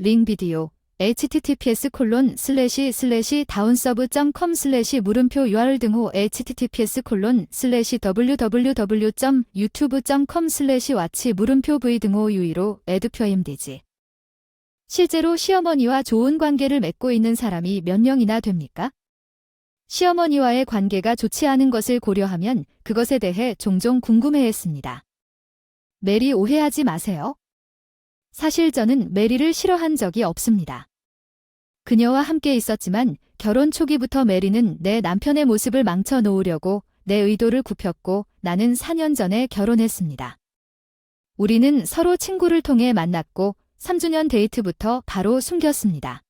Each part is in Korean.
링 비디오 https://downsub.com/ 물음표 URL 등호 https://www.youtube.com/watch 물음표 v 등호 유의로 에듀표임디지. 실제로 시어머니와 좋은 관계를 맺고 있는 사람이 몇 명이나 됩니까? 시어머니와의 관계가 좋지 않은 것을 고려하면 그것에 대해 종종 궁금해했습니다. 메리 오해하지 마세요. 사실 저는 메리를 싫어한 적이 없습니다. 그녀와 함께 있었지만 결혼 초기부터 메리는 내 남편의 모습을 망쳐 놓으려고 내 의도를 굽혔고 나는 4년 전에 결혼했습니다. 우리는 서로 친구를 통해 만났고 3주년 데이트부터 바로 숨겼습니다.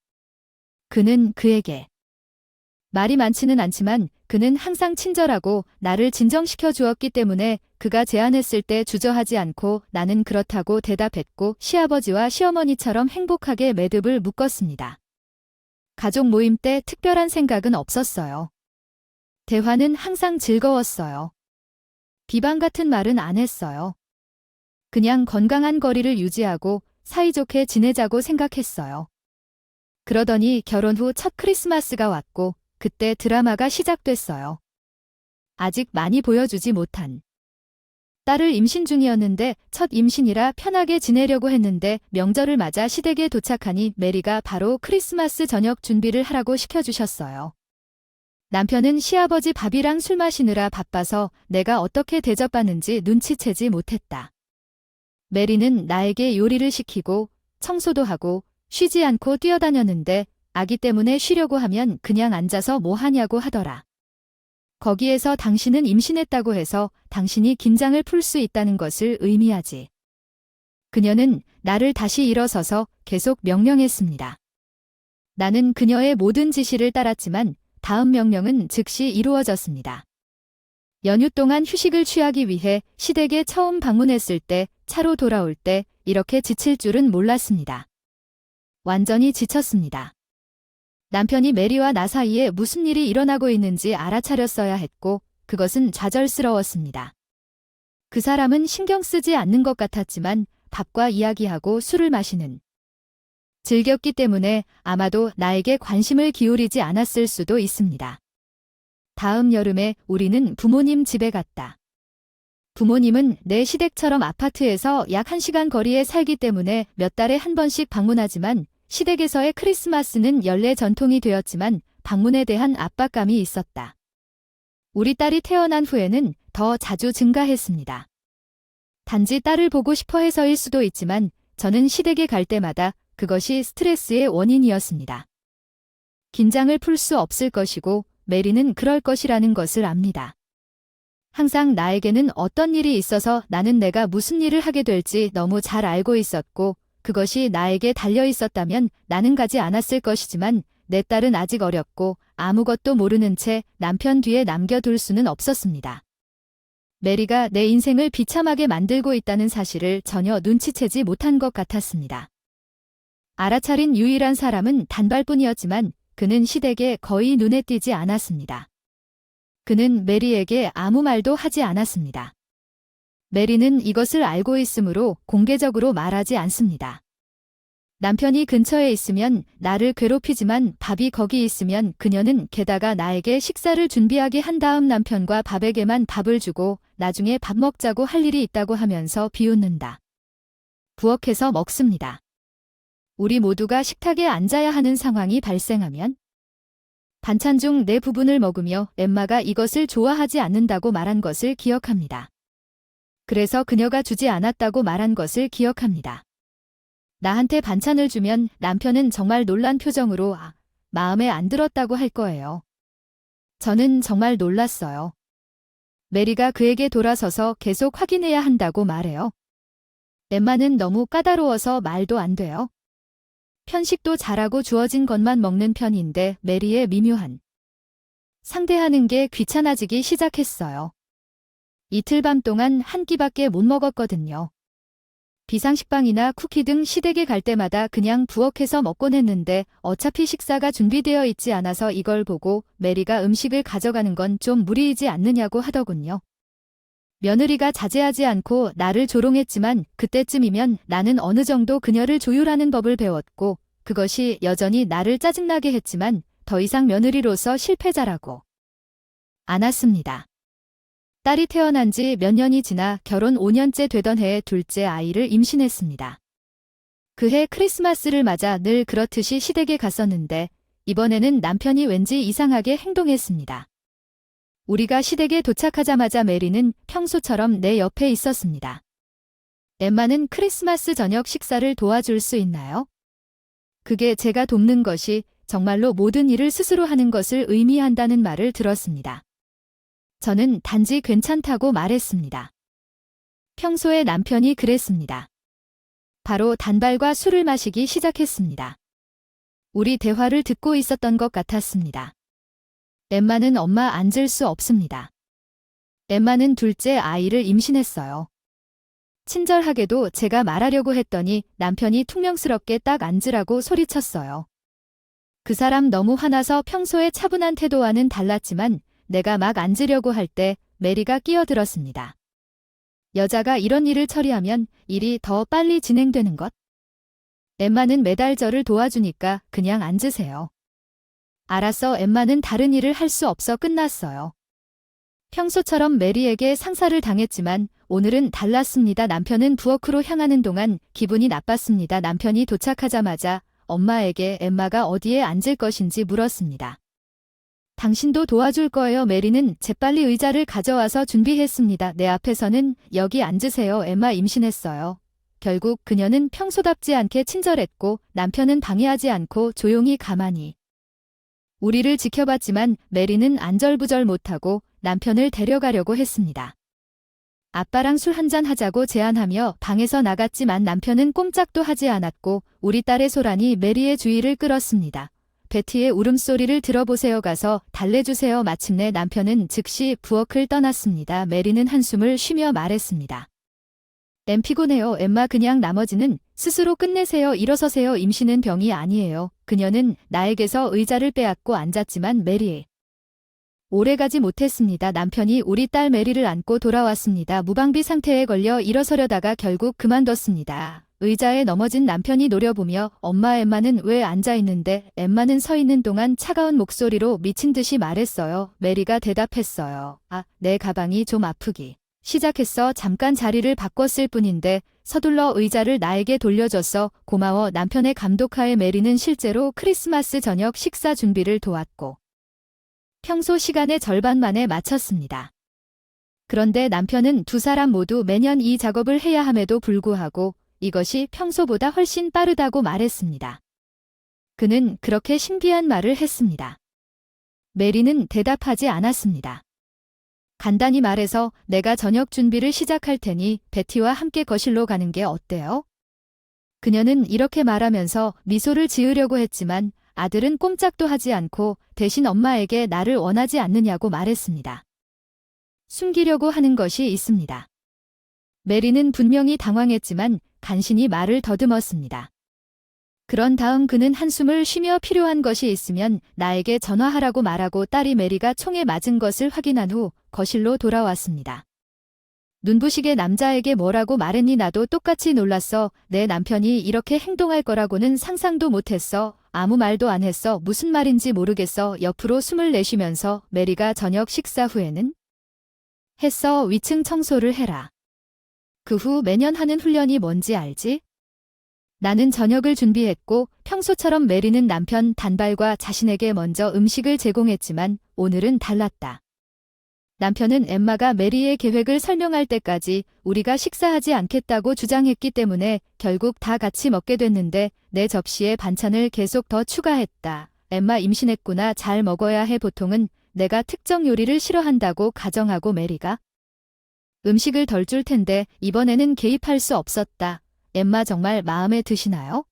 그는 그에게 말이 많지는 않지만 그는 항상 친절하고 나를 진정시켜 주었기 때문에 그가 제안했을 때 주저하지 않고 나는 그렇다고 대답했고 시아버지와 시어머니처럼 행복하게 매듭을 묶었습니다. 가족 모임 때 특별한 생각은 없었어요. 대화는 항상 즐거웠어요. 비방 같은 말은 안 했어요. 그냥 건강한 거리를 유지하고 사이좋게 지내자고 생각했어요. 그러더니 결혼 후 첫 크리스마스가 왔고 그때 드라마가 시작됐어요. 아직 많이 보여주지 못한. 딸을 임신 중이었는데 첫 임신이라 편하게 지내려고 했는데 명절을 맞아 시댁에 도착하니 메리가 바로 크리스마스 저녁 준비를 하라고 시켜주셨어요. 남편은 시아버지 밥이랑 술 마시느라 바빠서 내가 어떻게 대접받는지 눈치채지 못했다. 메리는 나에게 요리를 시키고 청소도 하고 쉬지 않고 뛰어다녔는데 아기 때문에 쉬려고 하면 그냥 앉아서 뭐 하냐고 하더라. 거기에서 당신은 임신했다고 해서 당신이 긴장을 풀 수 있다는 것을 의미하지. 그녀는 나를 다시 일어서서 계속 명령했습니다. 나는 그녀의 모든 지시를 따랐지만 다음 명령은 즉시 이루어졌습니다. 연휴 동안 휴식을 취하기 위해 시댁에 처음 방문했을 때 차로 돌아올 때 이렇게 지칠 줄은 몰랐습니다. 완전히 지쳤습니다. 남편이 메리와 나 사이에 무슨 일이 일어나고 있는지 알아차렸어야 했고 그것은 좌절스러웠습니다. 그 사람은 신경 쓰지 않는 것 같았지만 밥과 이야기하고 술을 마시는 즐겼기 때문에 아마도 나에게 관심을 기울이지 않았을 수도 있습니다. 다음 여름에 우리는 부모님 집에 갔다. 부모님은 내 시댁처럼 아파트에서 약 1시간 거리에 살기 때문에 몇 달에 한 번씩 방문하지만 시댁에서의 크리스마스는 연례 전통이 되었지만 방문에 대한 압박감이 있었다. 우리 딸이 태어난 후에는 더 자주 증가했습니다. 단지 딸을 보고 싶어 해서일 수도 있지만 저는 시댁에 갈 때마다 그것이 스트레스의 원인이었습니다. 긴장을 풀 수 없을 것이고 메리는 그럴 것이라는 것을 압니다. 항상 나에게는 어떤 일이 있어서 나는 내가 무슨 일을 하게 될지 너무 잘 알고 있었고 그것이 나에게 달려 있었다면 나는 가지 않았을 것이지만 내 딸은 아직 어렸고 아무것도 모르는 채 남편 뒤에 남겨둘 수는 없었습니다. 메리가 내 인생을 비참하게 만들고 있다는 사실을 전혀 눈치채지 못한 것 같았습니다. 알아차린 유일한 사람은 단발뿐이었지만 그는 시댁에 거의 눈에 띄지 않았습니다. 그는 메리에게 아무 말도 하지 않았습니다. 메리는 이것을 알고 있으므로 공개적으로 말하지 않습니다. 남편이 근처에 있으면 나를 괴롭히지만 밥이 거기 있으면 그녀는 게다가 나에게 식사를 준비하게 한 다음 남편과 밥에게만 밥을 주고 나중에 밥 먹자고 할 일이 있다고 하면서 비웃는다. 부엌에서 먹습니다. 우리 모두가 식탁에 앉아야 하는 상황이 발생하면 반찬 중 내 부분을 먹으며 엠마가 이것을 좋아하지 않는다고 말한 것을 기억합니다. 그래서 그녀가 주지 않았다고 말한 것을 기억합니다. 나한테 반찬을 주면 남편은 정말 놀란 표정으로 마음에 안 들었다고 할 거예요. 저는 정말 놀랐어요. 메리가 그에게 돌아서서 계속 확인해야 한다고 말해요. 엠마는 너무 까다로워서 말도 안 돼요. 편식도 잘하고 주어진 것만 먹는 편인데 메리의 미묘한 상대하는 게 귀찮아지기 시작했어요. 이틀 밤 동안 한 끼밖에 못 먹었거든요. 비상식빵이나 쿠키 등 시댁에 갈 때마다 그냥 부엌에서 먹곤 했는데 어차피 식사가 준비되어 있지 않아서 이걸 보고 메리가 음식을 가져가는 건 좀 무리이지 않느냐고 하더군요. 며느리가 자제하지 않고 나를 조롱했지만 그때쯤이면 나는 어느 정도 그녀를 조율하는 법을 배웠고 그것이 여전히 나를 짜증나게 했지만 더 이상 며느리로서 실패자라고 않았습니다. 딸이 태어난 지 몇 년이 지나 결혼 5년째 되던 해에 둘째 아이를 임신했습니다. 그해 크리스마스를 맞아 늘 그렇듯이 시댁에 갔었는데 이번에는 남편이 왠지 이상하게 행동했습니다. 우리가 시댁에 도착하자마자 메리는 평소처럼 내 옆에 있었습니다. 엠마는 크리스마스 저녁 식사를 도와줄 수 있나요? 그게 제가 돕는 것이 정말로 모든 일을 스스로 하는 것을 의미한다는 말을 들었습니다. 저는 단지 괜찮다고 말했습니다. 평소에 남편이 그랬습니다. 바로 단발과 술을 마시기 시작했습니다. 우리 대화를 듣고 있었던 것 같았습니다. 엠마는 엄마 앉을 수 없습니다. 엠마는 둘째 아이를 임신했어요. 친절하게도 제가 말하려고 했더니 남편이 퉁명스럽게 딱 앉으라고 소리쳤어요. 그 사람 너무 화나서 평소의 차분한 태도와는 달랐지만 내가 막 앉으려고 할 때 메리가 끼어들었습니다. 여자가 이런 일을 처리하면 일이 더 빨리 진행되는 것? 엠마는 매달 저를 도와주니까 그냥 앉으세요. 알았어. 엠마는 다른 일을 할 수 없어 끝났어요. 평소처럼 메리에게 상사를 당했지만 오늘은 달랐습니다. 남편은 부엌으로 향하는 동안 기분이 나빴습니다. 남편이 도착하자마자 엄마에게 엠마가 어디에 앉을 것인지 물었습니다. 당신도 도와줄 거예요. 메리는 재빨리 의자를 가져와서 준비했습니다. 내 앞에서는 여기 앉으세요. 엠마 임신했어요. 결국 그녀는 평소답지 않게 친절했고 남편은 방해하지 않고 조용히 가만히 우리를 지켜봤지만 메리는 안절부절 못하고 남편을 데려가려고 했습니다. 아빠랑 술 한잔 하자고 제안하며 방에서 나갔지만 남편은 꼼짝도 하지 않았고 우리 딸의 소란이 메리의 주의를 끌었습니다. 베티의 울음소리를 들어보세요. 가서 달래주세요. 마침내 남편은 즉시 부엌을 떠났습니다. 메리는 한숨을 쉬며 말했습니다. 피곤해요. 엠마 그냥 나머지는 스스로 끝내세요. 일어서세요. 임신은 병이 아니에요. 그녀는 나에게서 의자를 빼앗고 앉았지만 메리. 오래가지 못했습니다. 남편이 우리 딸 메리를 안고 돌아왔습니다. 무방비 상태에 걸려 일어서려다가 결국 그만뒀습니다. 의자에 넘어진 남편이 노려보며 엄마 엠마는 왜 앉아있는데 엠마는 서 있는 동안 차가운 목소리로 미친 듯이 말했어요. 메리가 대답했어요. 내 가방이 좀 아프기 시작했어. 잠깐 자리를 바꿨을 뿐인데 서둘러 의자를 나에게 돌려줬어. 고마워. 남편의 감독하에 메리는 실제로 크리스마스 저녁 식사 준비를 도왔고 평소 시간의 절반 만에 마쳤습니다. 그런데 남편은 두 사람 모두 매년 이 작업을 해야 함에도 불구하고 이것이 평소보다 훨씬 빠르다고 말했습니다. 그는 그렇게 신비한 말을 했습니다. 메리는 대답하지 않았습니다. 간단히 말해서 내가 저녁 준비를 시작할 테니 베티와 함께 거실로 가는 게 어때요? 그녀는 이렇게 말하면서 미소를 지으려고 했지만 아들은 꼼짝도 하지 않고 대신 엄마에게 나를 원하지 않느냐고 말했습니다. 숨기려고 하는 것이 있습니다. 메리는 분명히 당황했지만 간신히 말을 더듬었습니다. 그런 다음 그는 한숨을 쉬며 필요한 것이 있으면 나에게 전화하라고 말하고 딸이 메리가 총에 맞은 것을 확인한 후 거실로 돌아왔습니다. 눈부시게 남자에게 뭐라고 말했니? 나도 똑같이 놀랐어. 내 남편이 이렇게 행동할 거라고는 상상도 못했어. 아무 말도 안 했어. 무슨 말인지 모르겠어. 옆으로 숨을 내쉬면서 메리가 저녁 식사 후에는 했어. 위층 청소를 해라. 그 후 매년 하는 훈련이 뭔지 알지? 나는 저녁을 준비했고 평소처럼 메리는 남편 단발과 자신에게 먼저 음식을 제공했지만 오늘은 달랐다. 남편은 엠마가 메리의 계획을 설명할 때까지 우리가 식사하지 않겠다고 주장했기 때문에 결국 다 같이 먹게 됐는데 내 접시에 반찬을 계속 더 추가했다. 엠마 임신했구나. 잘 먹어야 해. 보통은 내가 특정 요리를 싫어한다고 가정하고 메리가 음식을 덜 줄 텐데 이번에는 개입할 수 없었다. 엠마 정말 마음에 드시나요?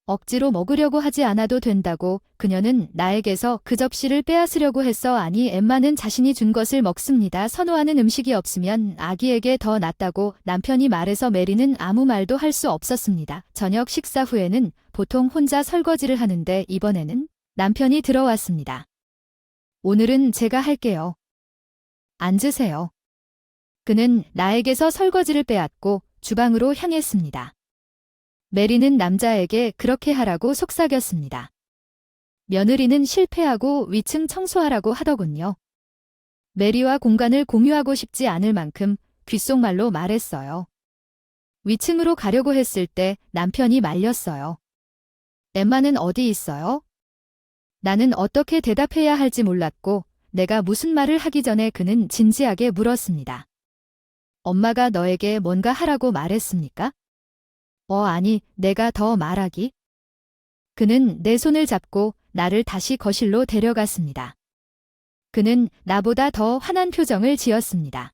억지로 먹으려고 하지 않아도 된다고 그녀는 나에게서 그 접시를 빼앗으려고 했어. 아니, 엠마는 자신이 준 것을 먹습니다. 선호하는 음식이 없으면 아기에게 더 낫다고 남편이 말해서 메리는 아무 말도 할 수 없었습니다. 저녁 식사 후에는 보통 혼자 설거지를 하는데 이번에는 남편이 들어왔습니다. 오늘은 제가 할게요. 앉으세요. 그는 나에게서 설거지를 빼앗고 주방으로 향했습니다. 메리는 남자에게 그렇게 하라고 속삭였습니다. 며느리는 실패하고 위층 청소하라고 하더군요. 메리와 공간을 공유하고 싶지 않을 만큼 귓속말로 말했어요. 위층으로 가려고 했을 때 남편이 말렸어요. 엠마는 어디 있어요? 나는 어떻게 대답해야 할지 몰랐고 내가 무슨 말을 하기 전에 그는 진지하게 물었습니다. 엄마가 너에게 뭔가 하라고 말했습니까? 아니, 내가 더 말하기? 그는 내 손을 잡고 나를 다시 거실로 데려갔습니다. 그는 나보다 더 환한 표정을 지었습니다.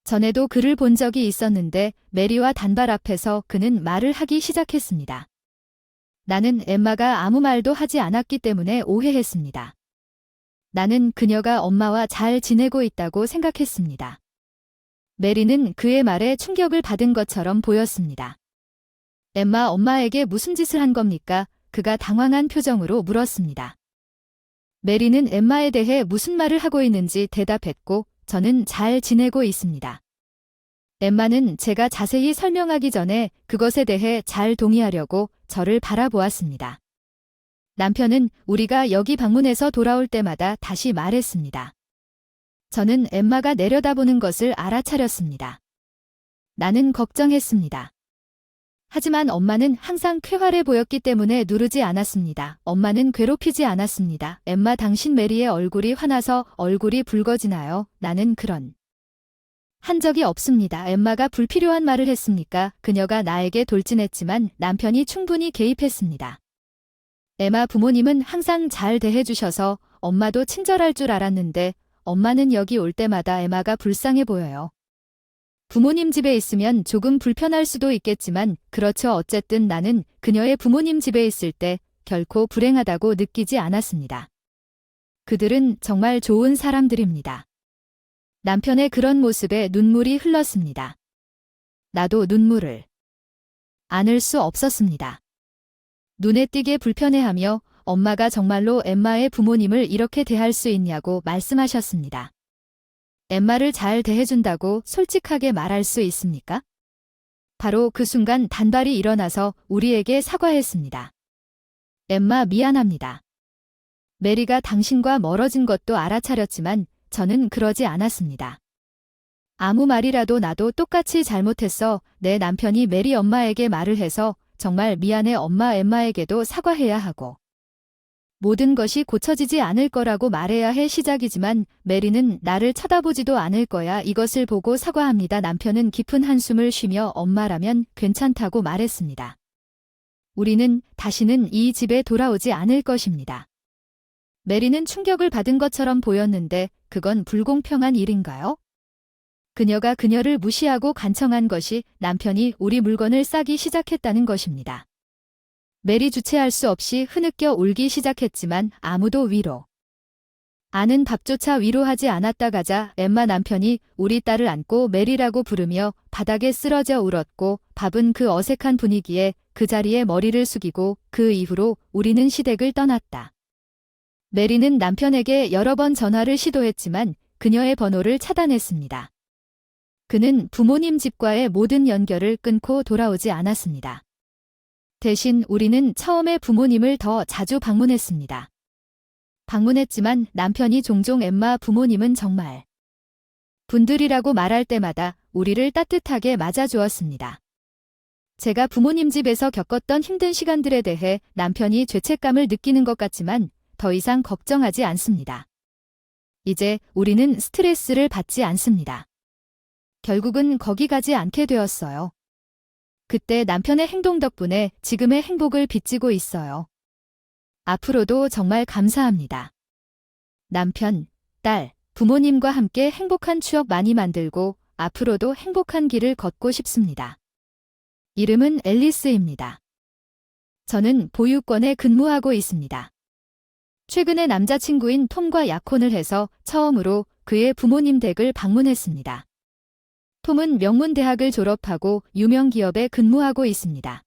전에도 그를 본 적이 있었는데 메리와 단발 앞에서 그는 말을 하기 시작했습니다. 나는 엠마가 아무 말도 하지 않았기 때문에 오해했습니다. 나는 그녀가 엄마와 잘 지내고 있다고 생각했습니다. 메리는 그의 말에 충격을 받은 것처럼 보였습니다. 엠마 엄마에게 무슨 짓을 한 겁니까? 그가 당황한 표정으로 물었습니다. 메리는 엠마에 대해 무슨 말을 하고 있는지 대답했고 저는 잘 지내고 있습니다. 엠마는 제가 자세히 설명하기 전에 그것에 대해 잘 동의하려고 저를 바라보았습니다. 남편은 우리가 여기 방문해서 돌아올 때마다 다시 말했습니다. 저는 엠마가 내려다보는 것을 알아차렸습니다. 나는 걱정했습니다. 하지만 엄마는 항상 쾌활해 보였기 때문에 누르지 않았습니다. 엄마는 괴롭히지 않았습니다. 엠마 당신 메리의 얼굴이 화나서 얼굴이 붉어지나요? 나는 그런 한 적이 없습니다. 엠마가 불필요한 말을 했습니까? 그녀가 나에게 돌진했지만 남편이 충분히 개입했습니다. 엠마 부모님은 항상 잘 대해주셔서 엄마도 친절할 줄 알았는데 엄마는 여기 올 때마다 엠마가 불쌍해 보여요. 부모님 집에 있으면 조금 불편할 수도 있겠지만 그렇죠. 어쨌든 나는 그녀의 부모님 집에 있을 때 결코 불행하다고 느끼지 않았습니다. 그들은 정말 좋은 사람들입니다. 남편의 그런 모습에 눈물이 흘렀습니다. 나도 눈물을 안을 수 없었습니다. 눈에 띄게 불편해하며 엄마가 정말로 엠마의 부모님을 이렇게 대할 수 있냐고 말씀하셨습니다. 엠마를 잘 대해준다고 솔직하게 말할 수 있습니까? 바로 그 순간 단발이 일어나서 우리에게 사과했습니다. 엠마 미안합니다. 메리가 당신과 멀어진 것도 알아차렸지만 저는 그러지 않았습니다. 아무 말이라도 나도 똑같이 잘못했어. 내 남편이 메리 엄마에게 말을 해서 정말 미안해. 엄마 엠마에게도 사과해야 하고 모든 것이 고쳐지지 않을 거라고 말해야 해. 시작이지만 메리는 나를 쳐다보지도 않을 거야. 이것을 보고 사과합니다. 남편은 깊은 한숨을 쉬며 엄마라면 괜찮다고 말했습니다. 우리는 다시는 이 집에 돌아오지 않을 것입니다. 메리는 충격을 받은 것처럼 보였는데 그건 불공평한 일인가요? 그녀가 그녀를 무시하고 간청한 것이 남편이 우리 물건을 싸기 시작했다는 것입니다. 메리 주체할 수 없이 흐느껴 울기 시작했지만 아무도 위로 아는 밥조차 위로하지 않았다 가자 엠마 남편이 우리 딸을 안고 메리라고 부르며 바닥에 쓰러져 울었고 밥은 그 어색한 분위기에 그 자리에 머리를 숙이고 그 이후로 우리는 시댁을 떠났다. 메리는 남편에게 여러 번 전화를 시도했지만 그녀의 번호를 차단했습니다. 그는 부모님 집과의 모든 연결을 끊고 돌아오지 않았습니다. 대신 우리는 처음에 부모님을 더 자주 방문했습니다. 방문했지만 남편이 종종 엠마 부모님은 정말 분들이라고 말할 때마다 우리를 따뜻하게 맞아주었습니다. 제가 부모님 집에서 겪었던 힘든 시간들에 대해 남편이 죄책감을 느끼는 것 같지만 더 이상 걱정하지 않습니다. 이제 우리는 스트레스를 받지 않습니다. 결국은 거기 가지 않게 되었어요. 그때 남편의 행동 덕분에 지금의 행복을 빚지고 있어요. 앞으로도 정말 감사합니다. 남편, 딸, 부모님과 함께 행복한 추억 많이 만들고 앞으로도 행복한 길을 걷고 싶습니다. 이름은 앨리스입니다. 저는 보육원에 근무하고 있습니다. 최근에 남자친구인 톰과 약혼을 해서 처음으로 그의 부모님 댁을 방문했습니다. 톰은 명문대학을 졸업하고 유명 기업에 근무하고 있습니다.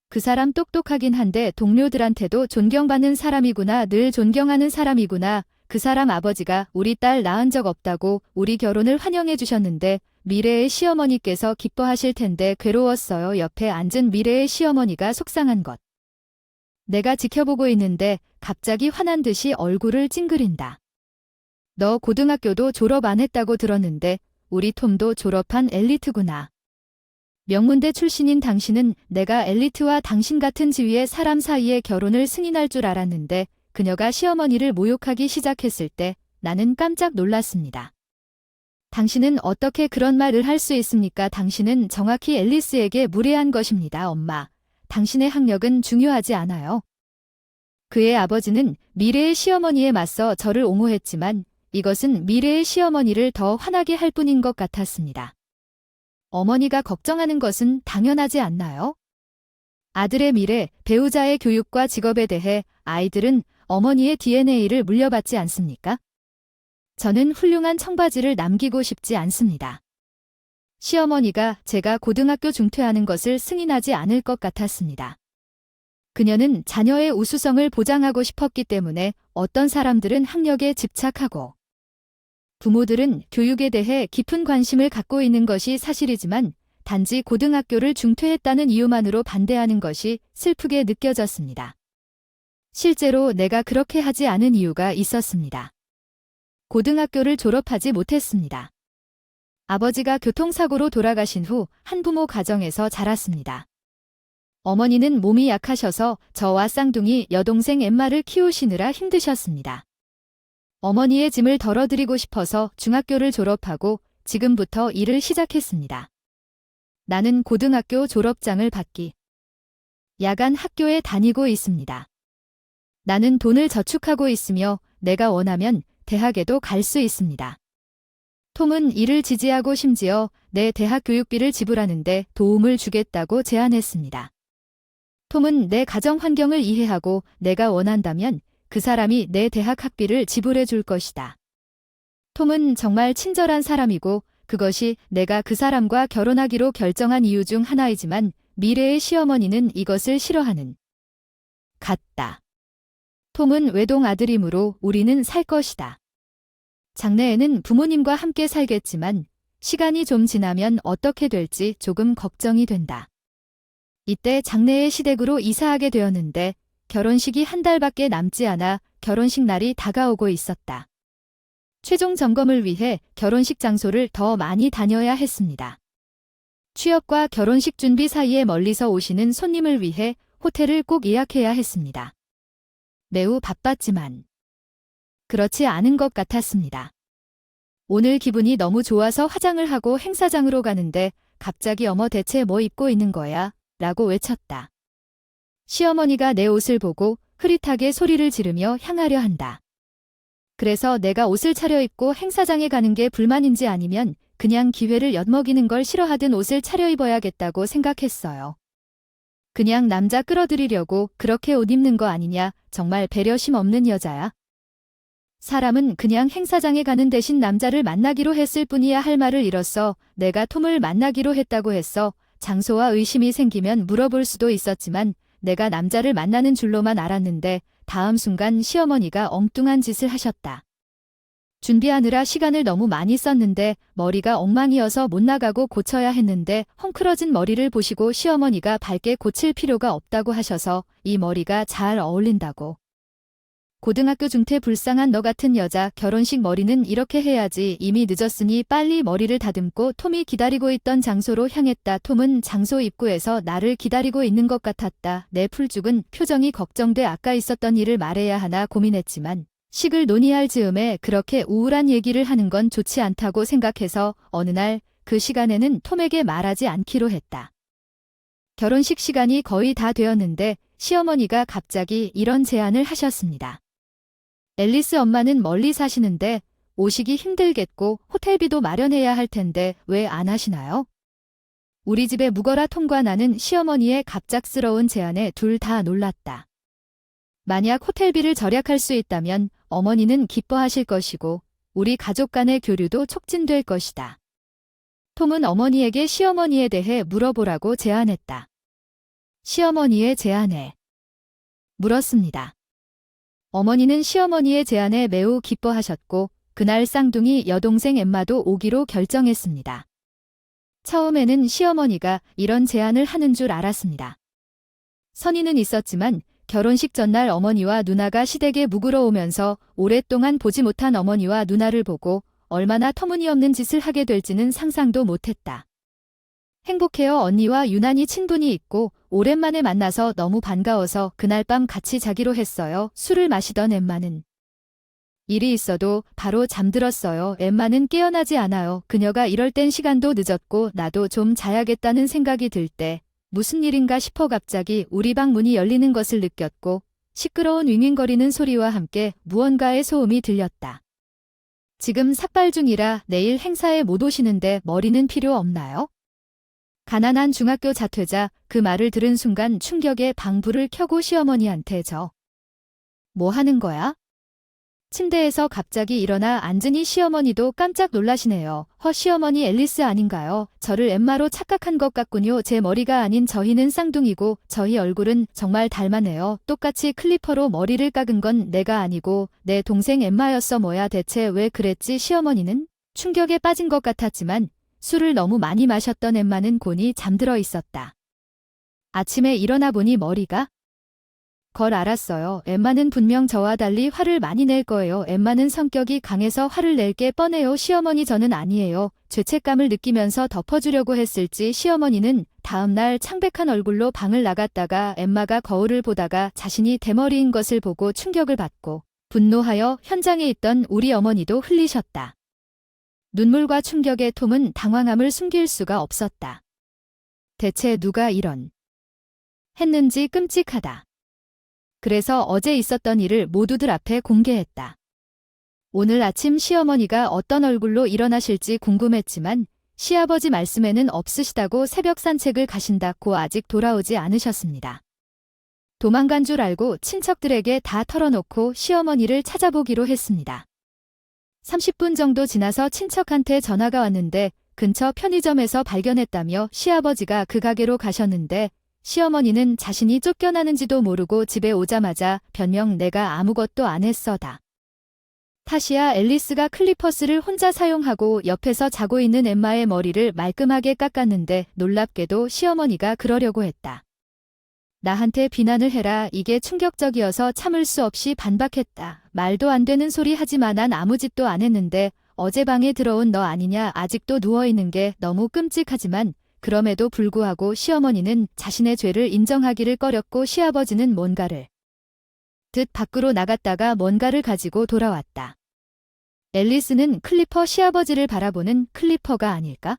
그 사람 똑똑하긴 한데 동료들한테도 존경받는 사람이구나, 늘 존경하는 사람이구나. 그 사람 아버지가 우리 딸 낳은 적 없다고 우리 결혼을 환영해 주셨는데 미래의 시어머니께서 기뻐하실 텐데 괴로웠어요. 옆에 앉은 미래의 시어머니가 속상한 것. 내가 지켜보고 있는데 갑자기 화난 듯이 얼굴을 찡그린다. 너 고등학교도 졸업 안 했다고 들었는데 우리 톰도 졸업한 엘리트구나. 명문대 출신인 당신은 내가 엘리트와 당신 같은 지위의 사람 사이에 결혼을 승인할 줄 알았는데 그녀가 시어머니를 모욕하기 시작했을 때 나는 깜짝 놀랐습니다. 당신은 어떻게 그런 말을 할 수 있습니까? 당신은 정확히 앨리스에게 무례한 것입니다. 엄마, 당신의 학력은 중요하지 않아요. 그의 아버지는 미래의 시어머니에 맞서 저를 옹호했지만 이것은 미래의 시어머니를 더 화나게 할 뿐인 것 같았습니다. 어머니가 걱정하는 것은 당연하지 않나요? 아들의 미래, 배우자의 교육과 직업에 대해 아이들은 어머니의 DNA를 물려받지 않습니까? 저는 훌륭한 청바지를 남기고 싶지 않습니다. 시어머니가 제가 고등학교 중퇴하는 것을 승인하지 않을 것 같았습니다. 그녀는 자녀의 우수성을 보장하고 싶었기 때문에 어떤 사람들은 학력에 집착하고 부모들은 교육에 대해 깊은 관심을 갖고 있는 것이 사실이지만 단지 고등학교를 중퇴했다는 이유만으로 반대하는 것이 슬프게 느껴졌습니다. 실제로 내가 그렇게 하지 않은 이유가 있었습니다. 고등학교를 졸업하지 못했습니다. 아버지가 교통사고로 돌아가신 후 한부모 가정에서 자랐습니다. 어머니는 몸이 약하셔서 저와 쌍둥이 여동생 엠마를 키우시느라 힘드셨습니다. 어머니의 짐을 덜어드리고 싶어서 중학교를 졸업하고 지금부터 일을 시작했습니다. 나는 고등학교 졸업장을 받기 야간 학교에 다니고 있습니다. 나는 돈을 저축하고 있으며 내가 원하면 대학에도 갈 수 있습니다. 톰은 이를 지지하고 심지어 내 대학 교육비를 지불하는데 도움을 주겠다고 제안했습니다. 톰은 내 가정 환경을 이해하고 내가 원한다면 그 사람이 내 대학 학비를 지불해 줄 것이다. 톰은 정말 친절한 사람이고 그것이 내가 그 사람과 결혼하기로 결정한 이유 중 하나이지만 미래의 시어머니는 이것을 싫어하는 같다. 톰은 외동 아들이므로 우리는 살 것이다. 장래에는 부모님과 함께 살겠지만 시간이 좀 지나면 어떻게 될지 조금 걱정이 된다. 이때 장래의 시댁으로 이사하게 되었는데 결혼식이 한 달밖에 남지 않아 결혼식 날이 다가오고 있었다. 최종 점검을 위해 결혼식 장소를 더 많이 다녀야 했습니다. 취업과 결혼식 준비 사이에 멀리서 오시는 손님을 위해 호텔을 꼭 예약해야 했습니다. 매우 바빴지만 그렇지 않은 것 같았습니다. 오늘 기분이 너무 좋아서 화장을 하고 행사장으로 가는데 갑자기 어머 대체 뭐 입고 있는 거야? 라고 외쳤다. 시어머니가 내 옷을 보고 흐릿하게 소리를 지르며 향하려 한다. 그래서 내가 옷을 차려입고 행사장에 가는 게 불만인지 아니면 그냥 기회를 엿먹이는 걸 싫어하든 옷을 차려입어야겠다고 생각했어요. 그냥 남자 끌어들이려고 그렇게 옷 입는 거 아니냐, 정말 배려심 없는 여자야. 사람은 그냥 행사장에 가는 대신 남자를 만나기로 했을 뿐이야. 할 말을 잃었어. 내가 톰을 만나기로 했다고 했어. 장소와 의심이 생기면 물어볼 수도 있었지만 내가 남자를 만나는 줄로만 알았는데 다음 순간 시어머니가 엉뚱한 짓을 하셨다. 준비하느라 시간을 너무 많이 썼는데 머리가 엉망이어서 못 나가고 고쳐야 했는데 헝클어진 머리를 보시고 시어머니가 밝게 고칠 필요가 없다고 하셔서 이 머리가 잘 어울린다고. 고등학교 중퇴 불쌍한 너 같은 여자, 결혼식 머리는 이렇게 해야지. 이미 늦었으니 빨리 머리를 다듬고 톰이 기다리고 있던 장소로 향했다. 톰은 장소 입구에서 나를 기다리고 있는 것 같았다. 내 풀죽은 표정이 걱정돼 아까 있었던 일을 말해야 하나 고민했지만 식을 논의할 즈음에 그렇게 우울한 얘기를 하는 건 좋지 않다고 생각해서 어느 날 그 시간에는 톰에게 말하지 않기로 했다. 결혼식 시간이 거의 다 되었는데 시어머니가 갑자기 이런 제안을 하셨습니다. 앨리스 엄마는 멀리 사시는데 오시기 힘들겠고 호텔비도 마련해야 할 텐데 왜 안 하시나요? 우리 집에 묵어라. 톰과 나는 시어머니의 갑작스러운 제안에 둘 다 놀랐다. 만약 호텔비를 절약할 수 있다면 어머니는 기뻐하실 것이고 우리 가족 간의 교류도 촉진될 것이다. 톰은 어머니에게 시어머니에 대해 물어보라고 제안했다. 시어머니의 제안에 물었습니다. 어머니는 시어머니의 제안에 매우 기뻐하셨고 그날 쌍둥이 여동생 엠마도 오기로 결정했습니다. 처음에는 시어머니가 이런 제안을 하는 줄 알았습니다. 선의는 있었지만 결혼식 전날 어머니와 누나가 시댁에 묵으러 오면서 오랫동안 보지 못한 어머니와 누나를 보고 얼마나 터무니없는 짓을 하게 될지는 상상도 못했다. 행복해요. 언니와 유난히 친분이 있고 오랜만에 만나서 너무 반가워서 그날 밤 같이 자기로 했어요. 술을 마시던 엠마는 일이 있어도 바로 잠들었어요. 엠마는 깨어나지 않아요. 그녀가 이럴 땐 시간도 늦었고 나도 좀 자야겠다는 생각이 들 때 무슨 일인가 싶어 갑자기 우리 방 문이 열리는 것을 느꼈고 시끄러운 윙윙거리는 소리와 함께 무언가의 소음이 들렸다. 지금 삭발 중이라 내일 행사에 못 오시는데 머리는 필요 없나요? 가난한 중학교 자퇴자 그 말을 들은 순간 충격에 방불을 켜고 시어머니한테 뭐 하는 거야? 침대에서 갑자기 일어나 앉으니 시어머니도 깜짝 놀라시네요. 시어머니 앨리스 아닌가요? 저를 엠마로 착각한 것 같군요. 제 머리가 아닌 저희는 쌍둥이고 저희 얼굴은 정말 닮았네요. 똑같이 클리퍼로 머리를 깎은 건 내가 아니고 내 동생 엠마였어. 뭐야 대체 왜 그랬지? 시어머니는 충격에 빠진 것 같았지만 술을 너무 많이 마셨던 엠마는 곤히 잠들어 있었다. 아침에 일어나 보니 머리가 걸 알았어요. 엠마는 분명 저와 달리 화를 많이 낼 거예요. 엠마는 성격이 강해서 화를 낼 게 뻔해요. 시어머니 저는 아니에요. 죄책감을 느끼면서 덮어주려고 했을지 시어머니는 다음날 창백한 얼굴로 방을 나갔다가 엠마가 거울을 보다가 자신이 대머리인 것을 보고 충격을 받고 분노하여 현장에 있던 우리 어머니도 흘리셨다. 눈물과 충격에 톰은 당황함을 숨길 수가 없었다. 대체 누가 이런 했는지 끔찍하다. 그래서 어제 있었던 일을 모두들 앞에 공개했다. 오늘 아침 시어머니가 어떤 얼굴로 일어나실지 궁금했지만 시아버지 말씀에는 없으시다고 새벽 산책을 가신다고 아직 돌아오지 않으셨습니다. 도망간 줄 알고 친척들에게 다 털어놓고 시어머니를 찾아보기로 했습니다. 30분 정도 지나서 친척한테 전화가 왔는데 근처 편의점에서 발견했다며 시아버지가 그 가게로 가셨는데 시어머니는 자신이 쫓겨나는지도 모르고 집에 오자마자 변명 내가 아무것도 안 했어다. 타시아 앨리스가 클리퍼스를 혼자 사용하고 옆에서 자고 있는 엠마의 머리를 말끔하게 깎았는데 놀랍게도 시어머니가 그러려고 했다. 나한테 비난을 해라. 이게 충격적이어서 참을 수 없이 반박했다. 말도 안 되는 소리 하지마. 난 아무 짓도 안 했는데 어제 방에 들어온 너 아니냐. 아직도 누워있는 게 너무 끔찍하지만 그럼에도 불구하고 시어머니는 자신의 죄를 인정하기를 꺼렸고 시아버지는 뭔가를 듯 밖으로 나갔다가 뭔가를 가지고 돌아왔다. 앨리스는 클리퍼 시아버지를 바라보는 클리퍼가 아닐까?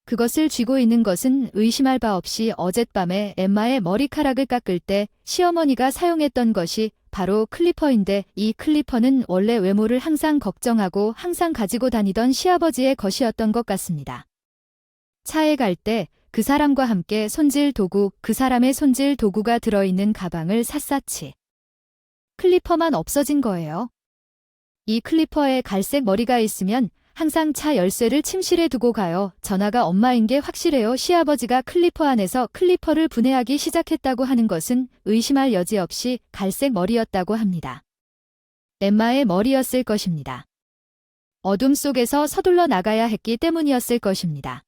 그것을 쥐고 있는 것은 의심할 바 없이 어젯밤에 엠마의 머리카락을 깎을 때 시어머니가 사용했던 것이 바로 클리퍼인데 이 클리퍼는 원래 외모를 항상 걱정하고 항상 가지고 다니던 시아버지의 것이었던 것 같습니다. 차에 갈 때 그 사람과 함께 손질 도구, 그 사람의 손질 도구가 들어있는 가방을 샅샅이 클리퍼만 없어진 거예요. 이 클리퍼에 갈색 머리가 있으면 항상 차 열쇠를 침실에 두고 가요. 전화가 엄마인 게 확실해요. 시아버지가 클리퍼 안에서 클리퍼를 분해하기 시작했다고 하는 것은 의심할 여지 없이 갈색 머리였다고 합니다. 엠마의 머리였을 것입니다. 어둠 속에서 서둘러 나가야 했기 때문이었을 것입니다.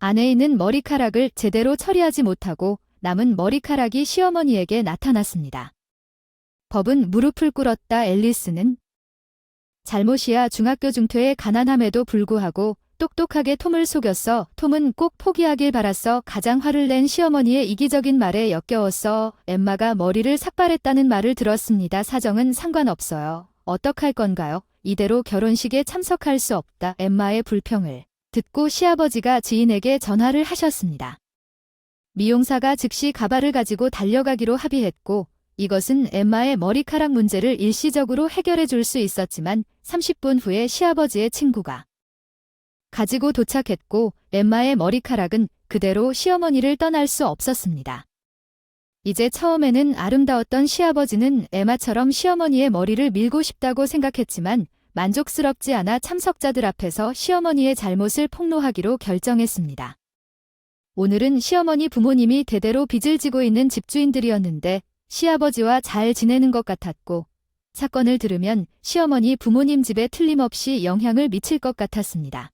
안에 있는 머리카락을 제대로 처리하지 못하고 남은 머리카락이 시어머니에게 나타났습니다. 법은 무릎을 꿇었다. 앨리스는 잘못이야. 중학교 중퇴에 가난함에도 불구하고 똑똑하게 톰을 속였어. 톰은 꼭 포기하길 바랐어. 가장 화를 낸 시어머니의 이기적인 말에 역겨웠어. 엠마가 머리를 삭발했다는 말을 들었습니다. 사정은 상관없어요. 어떡할 건가요? 이대로 결혼식에 참석할 수 없다. 엠마의 불평을 듣고 시아버지가 지인에게 전화를 하셨습니다. 미용사가 즉시 가발을 가지고 달려가기로 합의했고 이것은 엠마의 머리카락 문제를 일시적으로 해결해 줄 수 있었지만 30분 후에 시아버지의 친구가 가지고 도착했고 엠마의 머리카락은 그대로 시어머니를 떠날 수 없었습니다. 이제 처음에는 아름다웠던 시아버지는 엠마처럼 시어머니의 머리를 밀고 싶다고 생각했지만 만족스럽지 않아 참석자들 앞에서 시어머니의 잘못을 폭로하기로 결정했습니다. 오늘은 시어머니 부모님이 대대로 빚을 지고 있는 집주인들이었는데 시아버지와 잘 지내는 것 같았고 사건을 들으면 시어머니 부모님 집에 틀림없이 영향을 미칠 것 같았습니다.